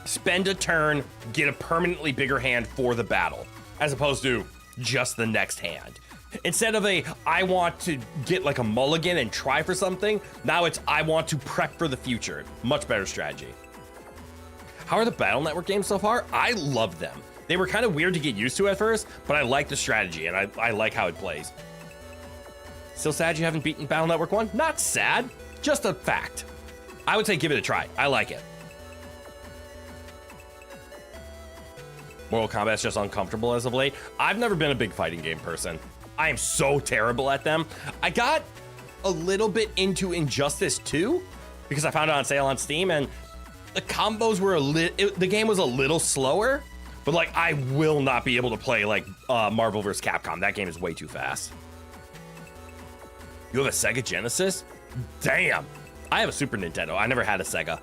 Speaker 3: Spend a turn, get a permanently bigger hand for the battle, as opposed to just the next hand. Instead of I want to get like a mulligan and try for something, now it's I want to prep for the future. Much better strategy. How are the Battle Network games so far? I love them. They were kind of weird to get used to at first, but I like the strategy and I like how it plays. Still sad you haven't beaten Battle Network 1? Not sad, just a fact. I would say give it a try. I like it. Mortal Kombat's just uncomfortable as of late. I've never been a big fighting game person. I am so terrible at them. I got a little bit into Injustice 2 because I found it on sale on Steam, and the combos were the game was a little slower, but like I will not be able to play like Marvel vs. Capcom. That game is way too fast. You have a Sega Genesis? Damn. I have a Super Nintendo. I never had a Sega.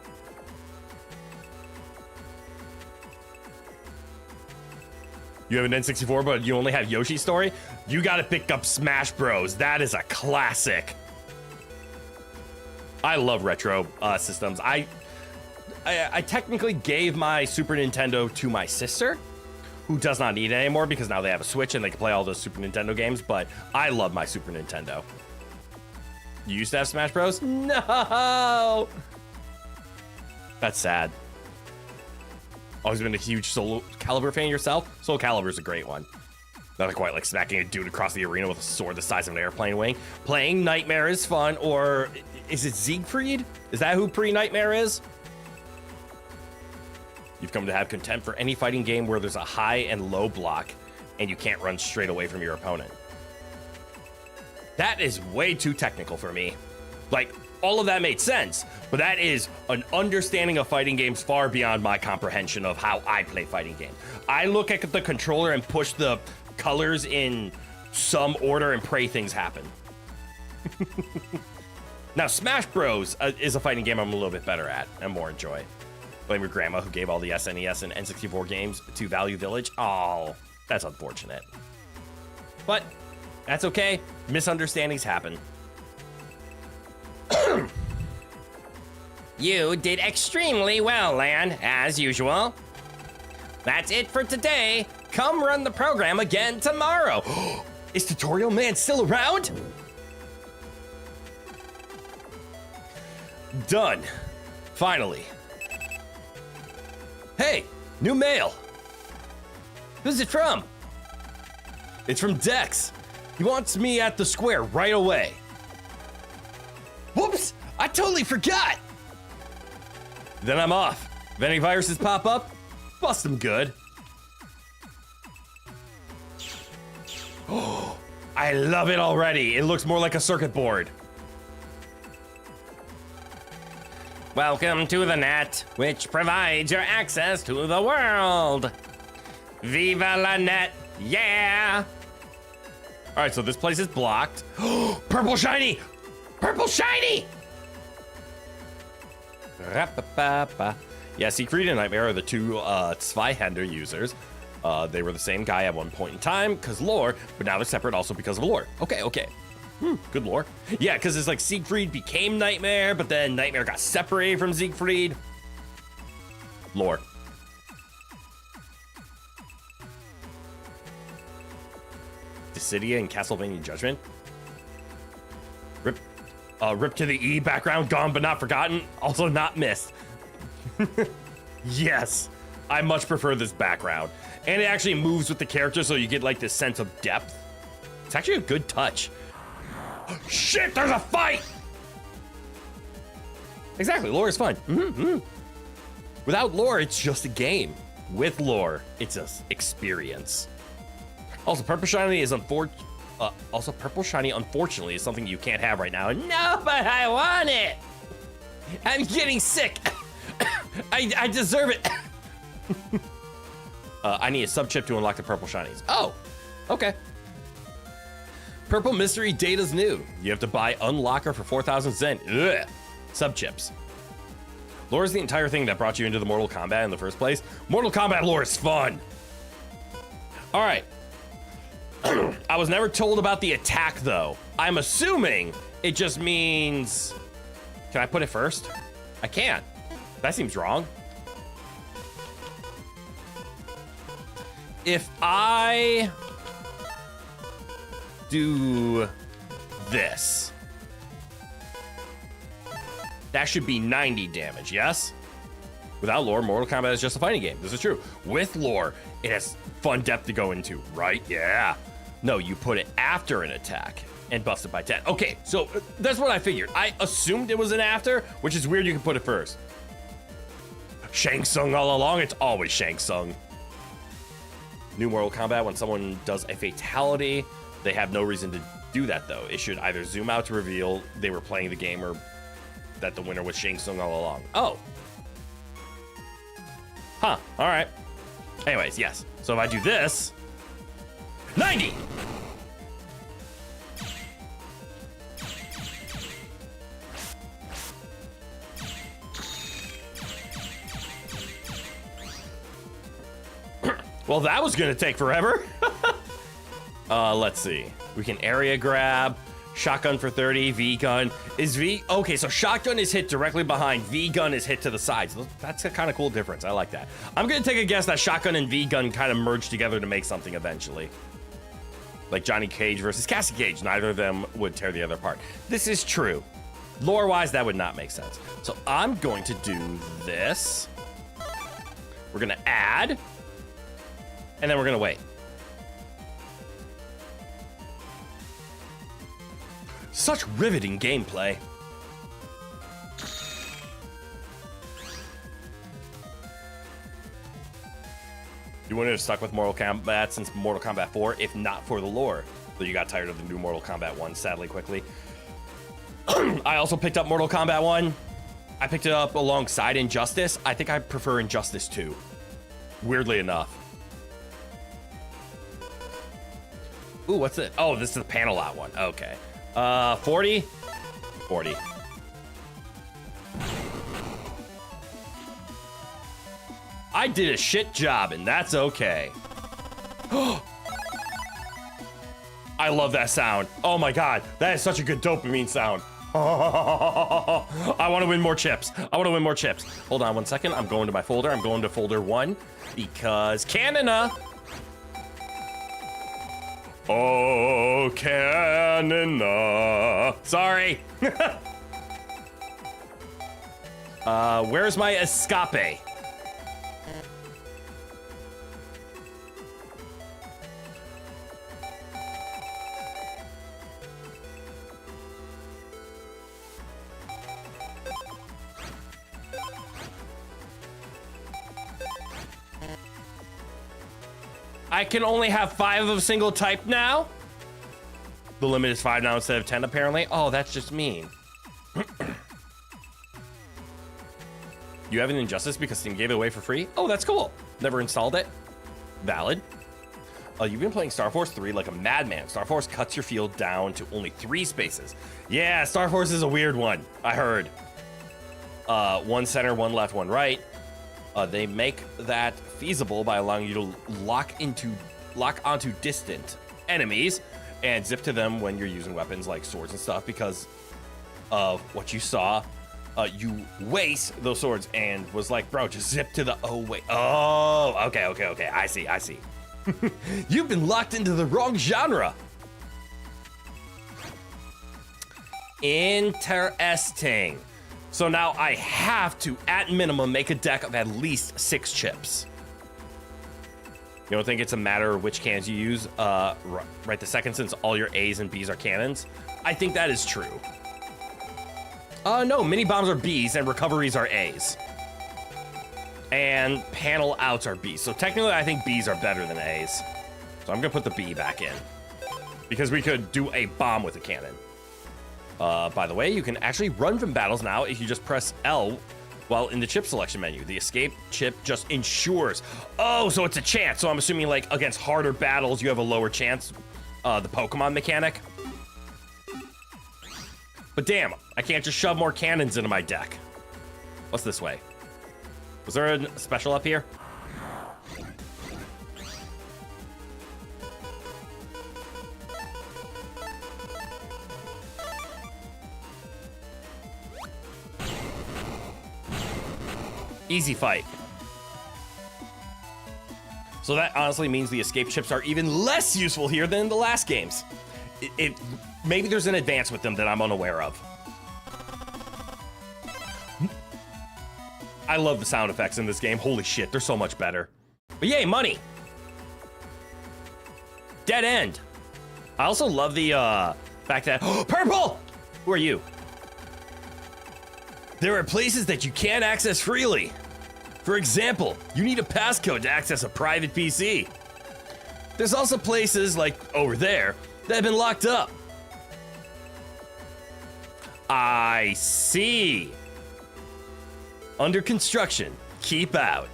Speaker 3: You have an N64, but you only have Yoshi's Story? You gotta pick up Smash Bros. That is a classic. I love retro systems. I technically gave my Super Nintendo to my sister, who does not need it anymore because now they have a Switch and they can play all those Super Nintendo games, but I love my Super Nintendo. You used to have Smash Bros? No! That's sad. Always been a huge Soul Calibur fan yourself? Soul Calibur's a great one. Not quite like smacking a dude across the arena with a sword the size of an airplane wing. Playing Nightmare is fun, or is it Siegfried? Is that who Pre-Nightmare is? You've come to have contempt for any fighting game where there's a high and low block and you can't run straight away from your opponent. That is way too technical for me. Like, all of that made sense, but that is an understanding of fighting games far beyond my comprehension of how I play fighting games. I look at the controller and push the colors in some order and pray things happen. Now, Smash Bros. Is a fighting game I'm a little bit better at and more enjoy. Blame your grandma who gave all the SNES and N64 games to Value Village. Oh, that's unfortunate. But that's okay. Misunderstandings happen.
Speaker 5: You did extremely well, Lan, as usual. That's it for today. Come run the program again tomorrow.
Speaker 3: Is Tutorial Man still around? Done. Finally. Hey, new mail.
Speaker 5: Who's it from?
Speaker 3: It's from Dex. He wants me at the square right away. Whoops, I totally forgot. Then I'm off. If any viruses pop up, bust them good. Oh, I love it already. It looks more like a circuit board.
Speaker 5: Welcome to the net, which provides your access to the world. Viva la net, yeah!
Speaker 3: All right, so this place is blocked. Purple shiny! Purple shiny! Yeah, Siegfried and Nightmare are the two Zweihänder users. They were the same guy at one point in time, because lore, but now they're separate also because of lore. Okay. Good lore. Yeah, because it's like Siegfried became Nightmare, but then Nightmare got separated from Siegfried. Lore. Dissidia and Castlevania Judgment. Rip to the E background, gone but not forgotten, also not missed. Yes, I much prefer this background. And it actually moves with the character, so you get like this sense of depth. It's actually a good touch. Shit, there's a fight! Exactly, lore is fun. Without lore, it's just a game. With lore, it's an experience. Also, purple shiny is unfortunately is something you can't have right now. No, but I want it. I'm getting sick. I deserve it. I need a sub chip to unlock the purple shinies. Oh, okay. Purple mystery data's new. You have to buy unlocker for 4,000 Zen. Ugh. Sub chips. Lore is the entire thing that brought you into the Mortal Kombat in the first place. Mortal Kombat lore is fun. All right. I was never told about the attack, though. I'm assuming it just means... Can I put it first? I can't. That seems wrong. If I do this, that should be 90 damage, yes? Without lore, Mortal Kombat is just a fighting game. This is true. With lore, it has fun depth to go into, right? Yeah. No, you put it after an attack and buffs it by 10. Okay, so that's what I figured. I assumed it was an after, which is weird you can put it first. Shang Tsung all along, it's always Shang Tsung. New Mortal Kombat, when someone does a fatality, they have no reason to do that, though. It should either zoom out to reveal they were playing the game or that the winner was Shang Tsung all along. Oh. Huh, all right. Anyways, yes. So if I do this, 90! Well, that was gonna take forever. Let's see. We can area grab. Shotgun for 30, V-gun. Okay, so shotgun is hit directly behind, V-gun is hit to the sides. That's a kind of cool difference. I like that. I'm gonna take a guess that shotgun and V-gun kind of merge together to make something eventually. Like Johnny Cage versus Cassie Cage. Neither of them would tear the other apart. This is true. Lore-wise, that would not make sense. So I'm going to do this. We're gonna add. And then we're gonna wait. Such riveting gameplay. You wouldn't have stuck with Mortal Kombat since Mortal Kombat 4 if not for the lore. Though you got tired of the new Mortal Kombat 1, sadly, quickly. I also picked up Mortal Kombat 1. I picked it up alongside Injustice. I think I prefer Injustice 2. Weirdly enough. Ooh, what's it? Oh, this is the panel out one. Okay. 40? 40. I did a shit job, and that's okay. I love that sound. Oh my god, that is such a good dopamine sound. I want to win more chips. I want to win more chips. Hold on one second. I'm going to my folder. I'm going to folder 1 because Canada. Oh, Canada. Sorry. Where's my escape? I can only have 5 of a single type now? The limit is 5 now instead of 10, apparently. Oh, that's just mean. You have an Injustice because Steam gave it away for free? Oh, that's cool. Never installed it. Valid. You've been playing Star Force 3 like a madman. Star Force cuts your field down to only 3 spaces. Yeah, Star Force is a weird one, I heard. 1 center, 1 left, 1 right. They make that feasible by allowing you to lock onto distant enemies and zip to them when you're using weapons like swords and stuff because of what you saw. You waste those swords and was like, bro, just zip to the, oh, wait. Oh, okay. I see. You've been locked into the wrong genre. Interesting. So now I have to, at minimum, make a deck of at least 6 chips. You don't think it's a matter of which cannons you use right this second, since all your A's and B's are cannons? I think that is true. No, mini bombs are B's and recoveries are A's. And panel outs are B's. So technically, I think B's are better than A's. So I'm gonna put the B back in, because we could do a bomb with a cannon. By the way, you can actually run from battles now if you just press L while in the chip selection menu. The escape chip just ensures. Oh, so it's a chance. So I'm assuming like against harder battles, you have a lower chance. The Pokemon mechanic. But damn, I can't just shove more cannons into my deck. What's this way? Was there a special up here? Easy fight. So that honestly means the escape chips are even less useful here than in the last games. Maybe there's an advance with them that I'm unaware of. I love the sound effects in this game. Holy shit, they're so much better. But yay, money. Dead end. I also love the fact that purple. Who are you? There are places that you can't access freely. For example, you need a passcode to access a private PC. There's also places like over there that have been locked up. I see. Under construction. Keep out.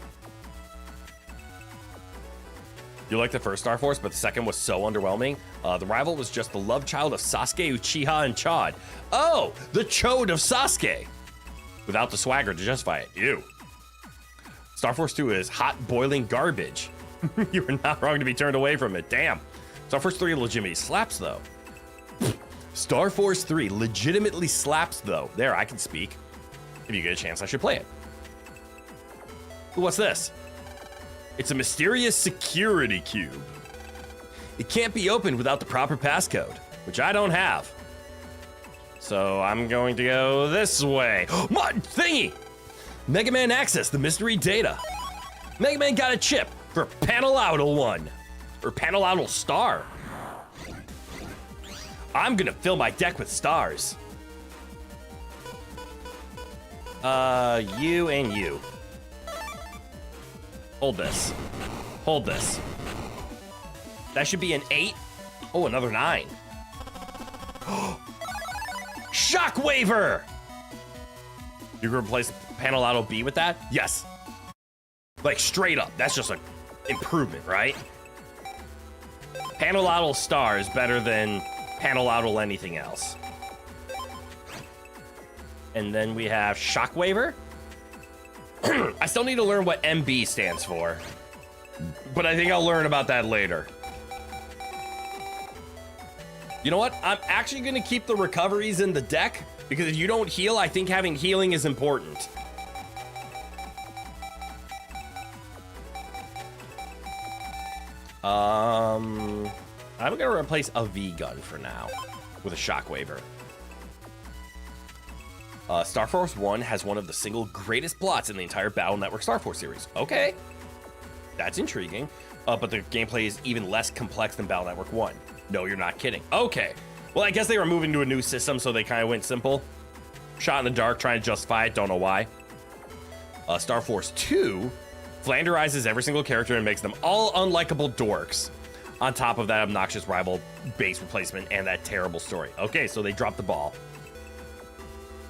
Speaker 3: You like the first Star Force, but the second was so underwhelming. The rival was just the love child of Sasuke, Uchiha, and Chod. Oh, the Chode of Sasuke. Without the swagger to justify it. Ew. Star Force 2 is hot, boiling garbage. You were not wrong to be turned away from it. Damn. Star Force 3 legitimately slaps, though. Star Force 3 legitimately slaps, though. There, I can speak. If you get a chance, I should play it. What's this? It's a mysterious security cube. It can't be opened without the proper passcode, which I don't have. So I'm going to go this way. What thingy? Mega Man access the mystery data. Mega Man got a chip for Panelodal 1. Or Panelodal Star. I'm gonna fill my deck with stars. You and you. Hold this. Hold this. That should be an 8. Oh, another 9. Shockwaver! You can replace Panelado B with that? Yes. Like straight up. That's just an improvement, right? Panelado Star is better than Panelado anything else. And then we have Shockwaver. I still need to learn what MB stands for, but I think I'll learn about that later. You know what? I'm actually going to keep the recoveries in the deck, because if you don't heal, I think having healing is important. I'm going to replace a V-gun for now with a Shockwaver. Star Force 1 has one of the single greatest plots in the entire Battle Network Star Force series. Okay, that's intriguing, but the gameplay is even less complex than Battle Network 1. No, you're not kidding. Okay, well, I guess they were moving to a new system, so they kind of went simple. Shot in the dark, trying to justify it, don't know why. Star Force 2 flanderizes every single character and makes them all unlikable dorks, on top of that obnoxious rival base replacement and that terrible story. Okay, so they dropped the ball.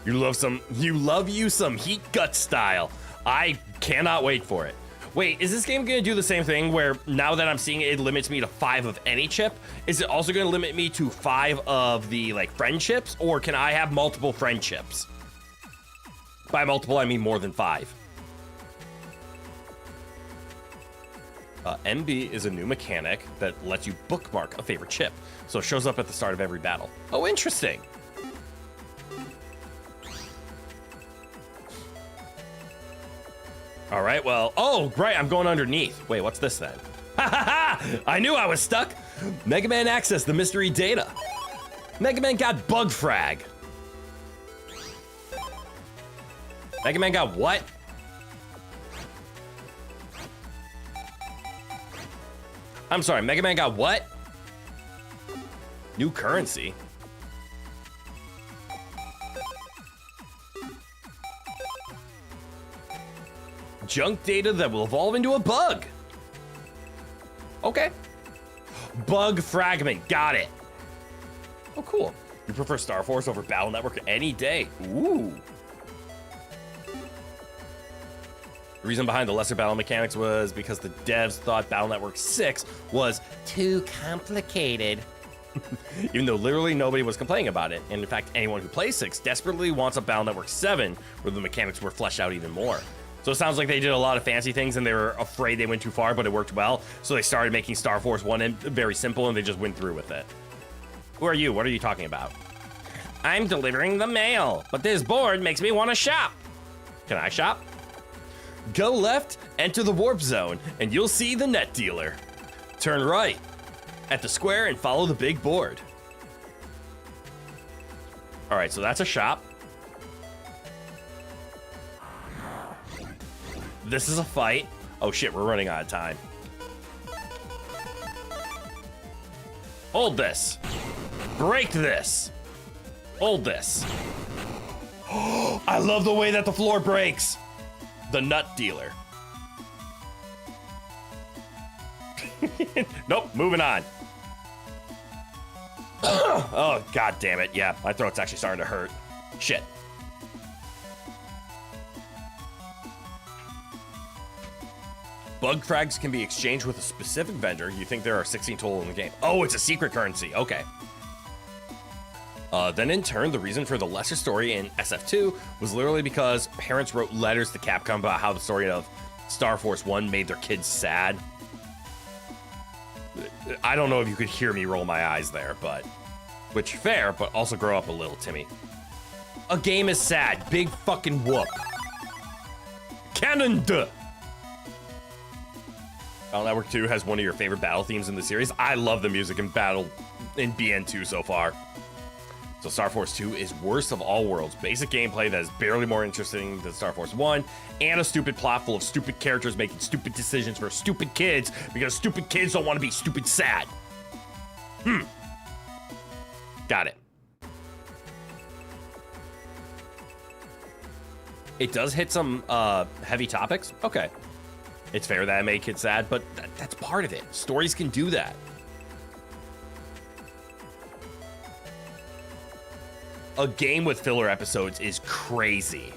Speaker 3: You love you some Heat Gut style. I cannot wait for it. Wait, is this game gonna do the same thing where now that I'm seeing it, it limits me to 5 of any chip? Is it also gonna limit me to 5 of the like friendships, or can I have multiple friendships? By multiple, I mean more than 5. MB is a new mechanic that lets you bookmark a favorite chip, so it shows up at the start of every battle. Oh, interesting. All right, well, oh, right, I'm going underneath. Wait, what's this then? Ha ha ha! I knew I was stuck. Mega Man accessed the mystery data. Mega Man got bug frag. Mega Man got what? I'm sorry, Mega Man got what? New currency? Junk data that will evolve into a bug. Okay. Bug fragment, got it. Oh, cool. You prefer Star Force over Battle Network any day. Ooh. The reason behind the lesser battle mechanics was because the devs thought Battle Network 6 was too complicated. Even though literally nobody was complaining about it. And in fact, anyone who plays 6 desperately wants a Battle Network 7 where the mechanics were fleshed out even more. So it sounds like they did a lot of fancy things and they were afraid they went too far, but it worked well. So they started making Star Force 1 very simple and they just went through with it. Who are you? What are you talking about?
Speaker 5: I'm delivering the mail, but this board makes me want to shop.
Speaker 3: Can I shop? Go left, enter the warp zone, and you'll see the net dealer. Turn right at the square and follow the big board. All right, so that's a shop. This is a fight. Oh shit, we're running out of time. Hold this. Break this. Hold this. I love the way that the floor breaks. The nut dealer. Nope, moving on. Oh, god damn it. Yeah, my throat's actually starting to hurt. Shit. Bug frags can be exchanged with a specific vendor. You think there are 16 total in the game. Oh, it's a secret currency. Okay. Then in turn, the reason for the lesser story in SF2 was literally because parents wrote letters to Capcom about how the story of Star Force 1 made their kids sad. I don't know if you could hear me roll my eyes there, but... Which, fair, but also grow up a little, Timmy. A game is sad. Big fucking whoop. Canon duh. Battle Network 2 has one of your favorite battle themes in the series. I love the music in BN2 so far. So Star Force 2 is worst of all worlds. Basic gameplay that is barely more interesting than Star Force 1, and a stupid plot full of stupid characters making stupid decisions for stupid kids because stupid kids don't want to be stupid sad. Got it. It does hit some heavy topics. Okay. It's fair that it made kids sad, but that's part of it. Stories can do that. A game with filler episodes is crazy.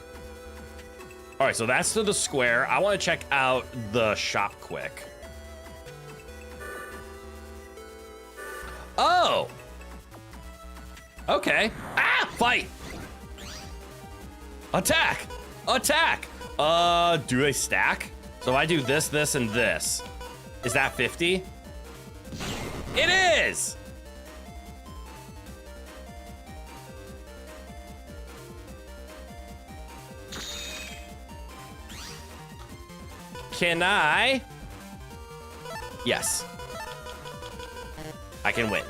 Speaker 3: All right, so that's to the square. I want to check out the shop quick. Oh. Okay. Ah, fight. Attack. Attack. Do they stack? So if I do this, this, and this, is that 50? It is! Can I? Yes. I can win.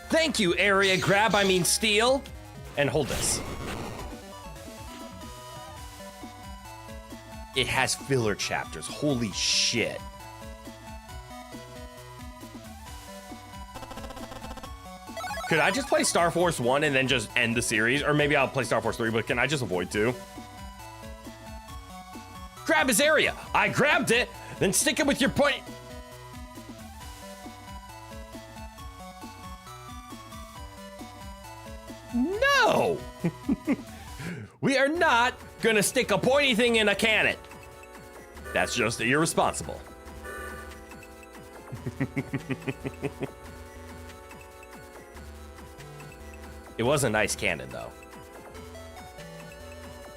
Speaker 3: Thank you, area grab, I mean steal. And hold this. It has filler chapters. Holy shit. Could I just play Star Force 1 and then just end the series? Or maybe I'll play Star Force 3, but can I just avoid 2? Grab his area. I grabbed it, then stick it with your point. No! We are not gonna stick a pointy thing in a cannon. That's just irresponsible. It was a nice cannon, though.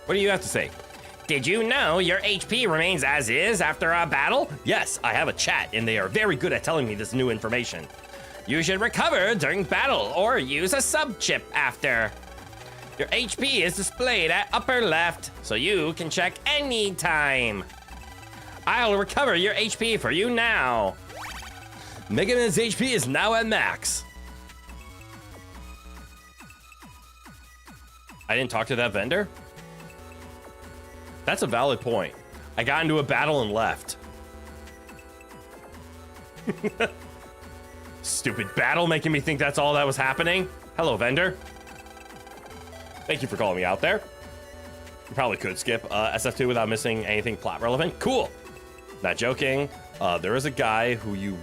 Speaker 3: What do you have to say?
Speaker 5: Did you know your HP remains as is after a battle?
Speaker 3: Yes, I have a chat, and they are very good at telling me this new information.
Speaker 5: You should recover during battle or use a sub-chip after. Your HP is displayed at upper left, so you can check anytime. I'll recover your HP for you now.
Speaker 3: Mega Man's HP is now at max. I didn't talk to that vendor? That's a valid point. I got into a battle and left. Stupid battle making me think that's all that was happening. Hello, vendor. Thank you for calling me out there. You probably could skip SF2 without missing anything plot relevant. Cool. Not joking. There is a guy who you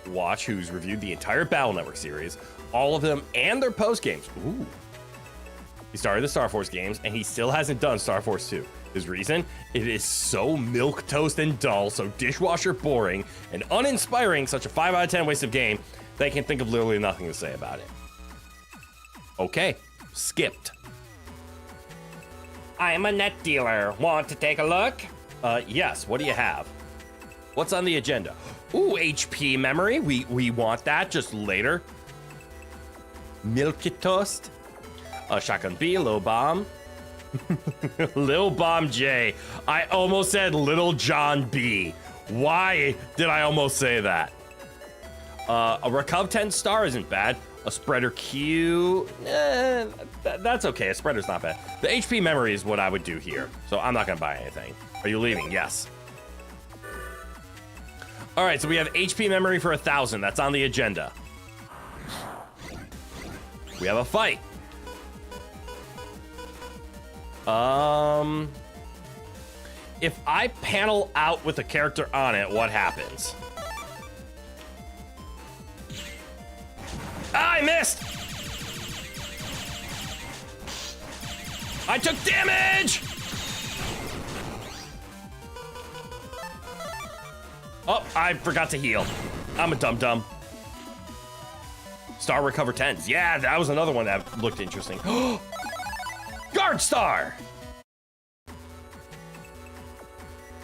Speaker 3: watch who's reviewed the entire Battle Network series, all of them and their post games. Ooh. He started the Star Force games and he still hasn't done Star Force 2. His reason? It is so milquetoast and dull, so dishwasher boring and uninspiring, such a 5 out of 10 waste of game, they can think of literally nothing to say about it. Okay, skipped.
Speaker 5: I'm a net dealer. Want to take a look?
Speaker 3: Yes, what do you have? What's on the agenda? Ooh, HP memory. We want that just later. Milky toast. Shotgun B, Lil Bomb. Lil Bomb J. I almost said Little John B. Why did I almost say that? A Recov 10 star isn't bad. A spreader Q, that's okay. A spreader's not bad. The HP memory is what I would do here, so I'm not gonna buy anything. Are you leaving? Yes. All right, so we have HP memory for 1,000. That's on the agenda. We have a fight. If I panel out with a character on it, what happens? Ah, I missed! I took damage! Oh, I forgot to heal. I'm a dum-dum. Star Recover 10s. Yeah, that was another one that looked interesting. Guard Star!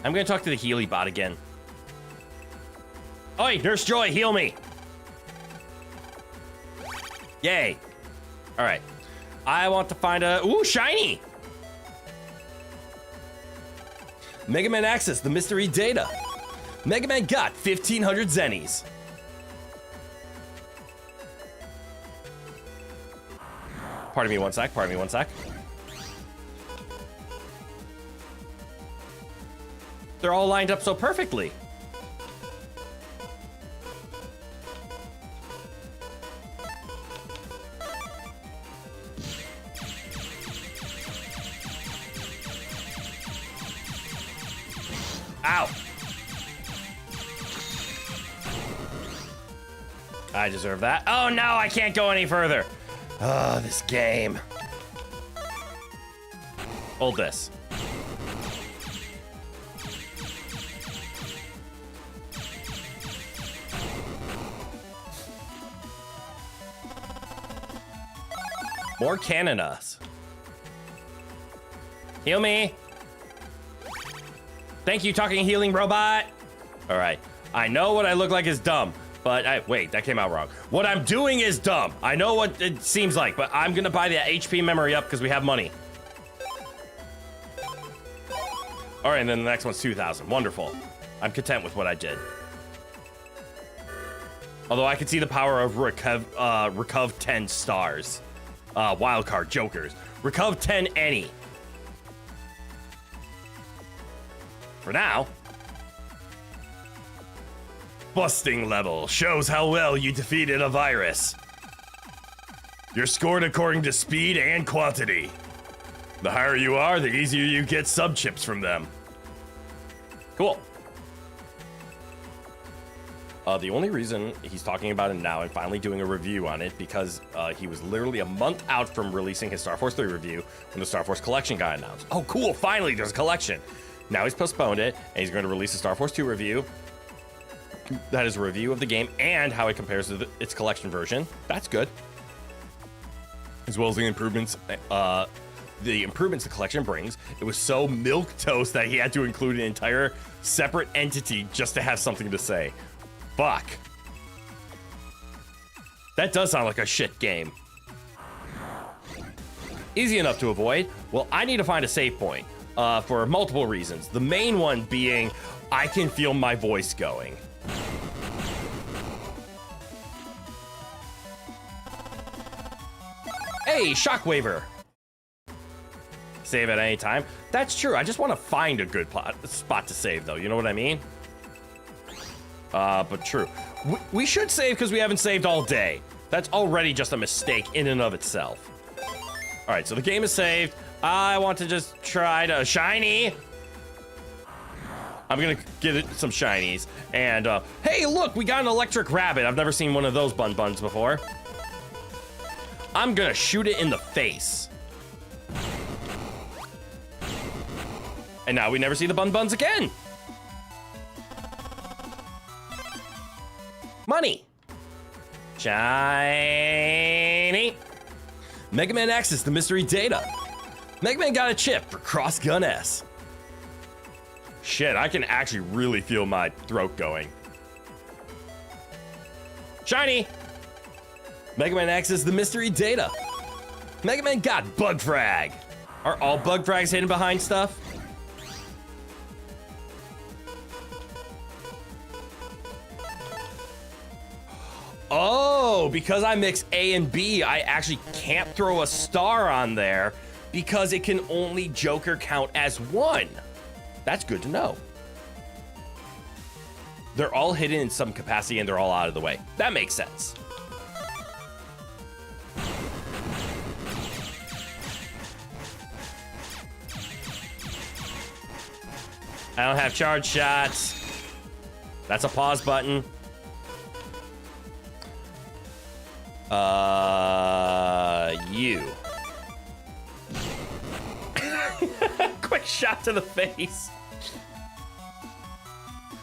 Speaker 3: I'm gonna talk to the Healy bot again. Oi, Nurse Joy, heal me! Yay. All right. I want to find a... Ooh, shiny! Mega Man Access, the mystery data. Mega Man got 1,500 zennies. Pardon me one sec, pardon me one sec. They're all lined up so perfectly. Ow! I deserve that. Oh no, I can't go any further. Oh, this game. Hold this. More canonas. Heal me. Thank you, talking healing robot. All right. I know what I look like is dumb, but wait, that came out wrong. What I'm doing is dumb. I know what it seems like, but I'm gonna buy the HP memory up because we have money. All right, and then the next one's 2,000. Wonderful. I'm content with what I did. Although I can see the power of Recov 10 stars. Wildcard Jokers. Recov 10 any. For now. Busting level shows how well you defeated a virus. You're scored according to speed and quantity. The higher you are, the easier you get sub-chips from them. Cool. The only reason he's talking about it now and finally doing a review on it because he was literally a month out from releasing his Star Force 3 review when the Star Force collection got announced. Oh, cool, finally, there's a collection. Now he's postponed it, and he's going to release a Star Force 2 review. That is a review of the game and how it compares to its collection version. That's good. As well as the improvements the collection brings. It was so milquetoast that he had to include an entire separate entity just to have something to say. Fuck. That does sound like a shit game. Easy enough to avoid. Well, I need to find a save point for multiple reasons. The main one being I can feel my voice going. Hey, Shockwaver. Save at any time. That's true. I just want to find a good spot to save, though. You know what I mean? But true. We should save because we haven't saved all day. That's already just a mistake in and of itself. All right, so the game is saved. I want to just try to shiny. I'm gonna get it some shinies. And hey, look, we got an electric rabbit. I've never seen one of those buns before. I'm gonna shoot it in the face. And now we never see the buns again. Money. Shiny. Mega Man X, the mystery data. Mega Man got a chip for Cross Gun S. Shit, I can actually really feel my throat going. Shiny. Mega Man X, the mystery data. Mega Man got Bug Frag. Are all Bug Frags hidden behind stuff? Oh, because I mix A and B, I actually can't throw a star on there because it can only Joker count as one. That's good to know. They're all hidden in some capacity and they're all out of the way. That makes sense. I don't have charge shots. That's a pause button. You. Quick shot to the face.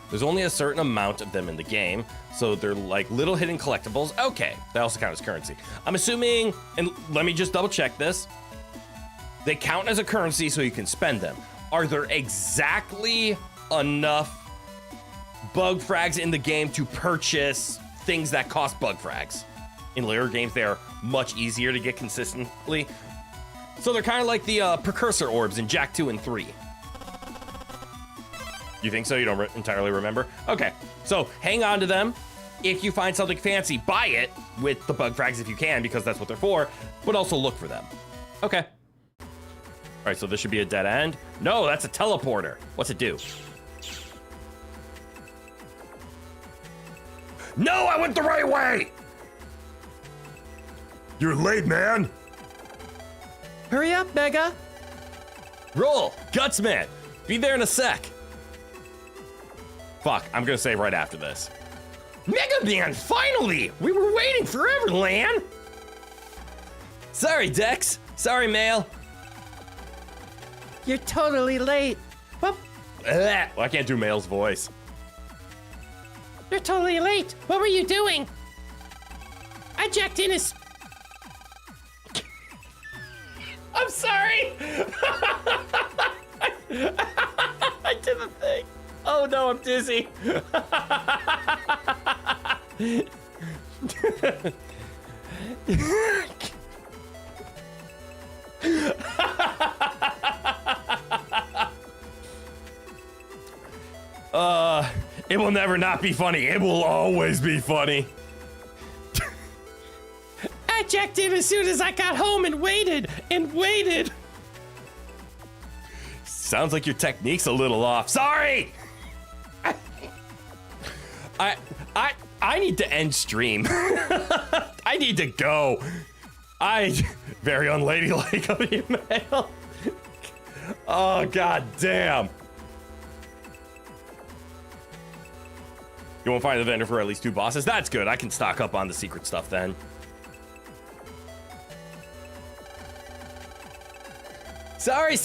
Speaker 3: There's only a certain amount of them in the game, so they're like little hidden collectibles. Okay, that also counts as currency. I'm assuming, and let me just double check this. They count as a currency so you can spend them. Are there exactly enough bug frags in the game to purchase things that cost bug frags? In later games, they're much easier to get consistently. So they're kind of like the precursor orbs in Jak 2 and 3. You think so? You don't entirely remember? Okay, so hang on to them. If you find something fancy, buy it with the bug frags if you can, because that's what they're for, but also look for them. Okay. All right, so this should be a dead end. No, that's a teleporter. What's it do? No, I went the right way! You're late, man. Hurry up, Mega. Roll, Gutsman. Be there in a sec. Fuck, I'm gonna save right after this. Mega Man, finally! We were waiting forever, Lan. Sorry, Dex. Sorry, Mail.
Speaker 5: You're totally late.
Speaker 3: Well, I can't do Mail's voice.
Speaker 5: You're totally late. What were you doing? I jacked in his... I'm sorry. I did the thing. Oh no, I'm dizzy. It will never not be funny. It will always be funny. I checked in as soon as I got home and waited and waited. Sounds like your technique's a little off. Sorry. I need to end stream. I need to go. Very unladylike of you, Mail. Oh, god damn. You won't find the vendor for at least 2 bosses? That's good. I can stock up on the secret stuff then. Sorry.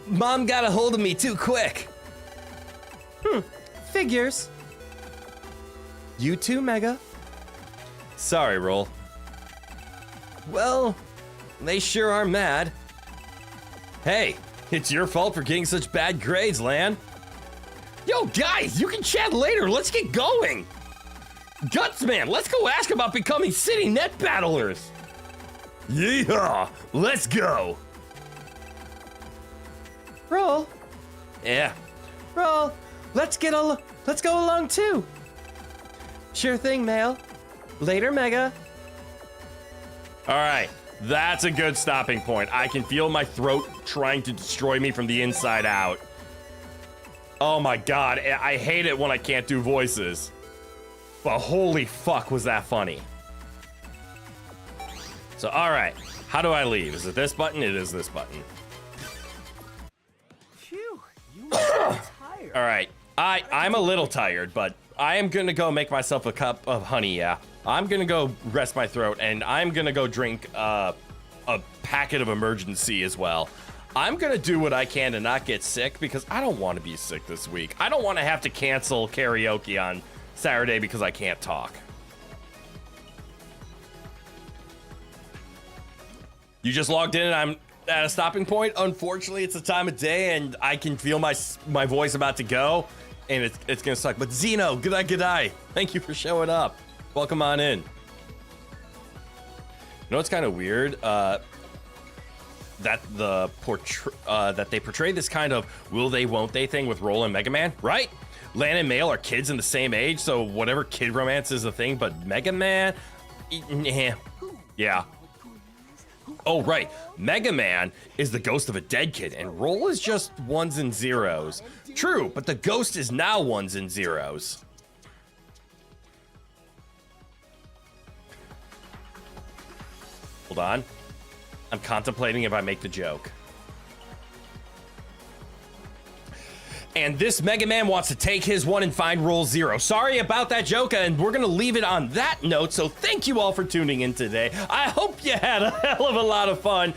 Speaker 5: Mom got a hold of me too quick. Figures. You too, Mega. Sorry, Roll. Well, they sure are mad. Hey, it's your fault for getting such bad grades, Lan. Yo, guys, you can chat later. Let's get going. Gutsman, let's go ask about becoming city net battlers. Yeehaw, let's go. Roll. Yeah. Roll. Let's go along too. Sure thing, Mail. Later, Mega. All right, that's a good stopping point. I can feel my throat trying to destroy me from the inside out.
Speaker 3: Oh my god, I hate it when I can't do voices. But holy fuck, was that funny. So, alright. How do I leave? Is it this button? It is this button.
Speaker 2: Phew, you must be tired.
Speaker 3: Alright. I'm a little tired, but I am gonna go make myself a cup of honey, yeah. I'm gonna go rest my throat, and I'm gonna go drink a packet of emergency as well. I'm gonna do what I can to not get sick because I don't want to be sick this week. I don't want to have to cancel karaoke on Saturday because I can't talk. You just logged in and I'm at a stopping point. Unfortunately, it's the time of day and I can feel my voice about to go, and it's gonna suck. But Zeno, g'day. Thank you for showing up. Welcome on in. You know what's kind of weird? That they portray this kind of will they won't they thing with Roll and Mega Man, right? Lan and Male are kids in the same age, so whatever kid romance is a thing, but Mega Man, yeah. Oh right, Mega Man is the ghost of a dead kid, and Roll is just ones and zeros. True, but the ghost is now ones and zeros. Hold on. I'm contemplating if I make the joke. And this Mega Man wants to take his one and find Roll Zero. Sorry about that joke, and we're gonna leave it on that note, so thank you all for tuning in today. I hope you had a hell of a lot of fun.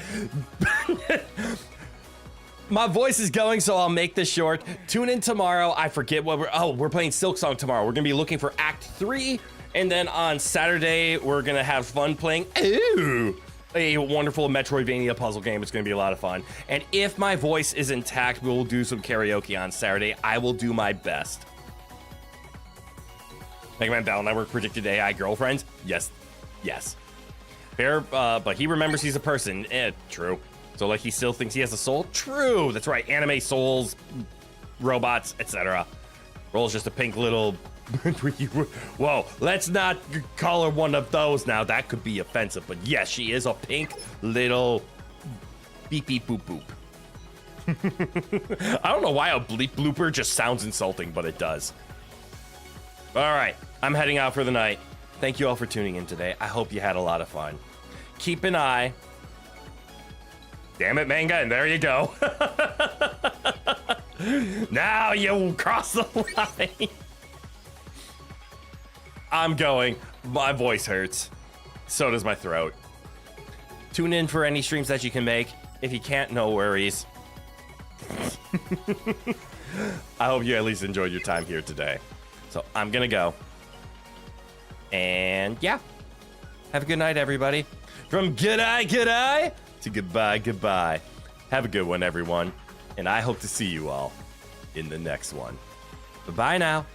Speaker 3: My voice is going, so I'll make this short. Tune in tomorrow. I forget what we're playing Silk Song tomorrow. We're gonna be looking for Act 3, and then on Saturday, we're gonna have fun playing a wonderful Metroidvania puzzle game. It's going to be a lot of fun. And if my voice is intact, we will do some karaoke on Saturday. I will do my best. Mega Man Battle Network predicted AI girlfriends? Yes. Fair, but he remembers he's a person. True. So, like, he still thinks he has a soul? True. That's right. Anime souls, robots, etc. Roll's just a pink little... Whoa, let's not call her one of those now. That could be offensive, but yes, she is a pink little beep beep boop boop. I don't know why a bleep blooper just sounds insulting, but it does. All right, I'm heading out for the night. Thank you all for tuning in today. I hope you had a lot of fun. Keep an eye. Damn it, manga, and there you go. Now you cross the line. I'm going. My voice hurts. So does my throat. Tune in for any streams that you can make. If you can't, no worries. I hope you at least enjoyed your time here today. So I'm gonna go. And yeah. Have a good night, everybody. From g'day to goodbye. Have a good one, everyone. And I hope to see you all in the next one. Bye-bye now.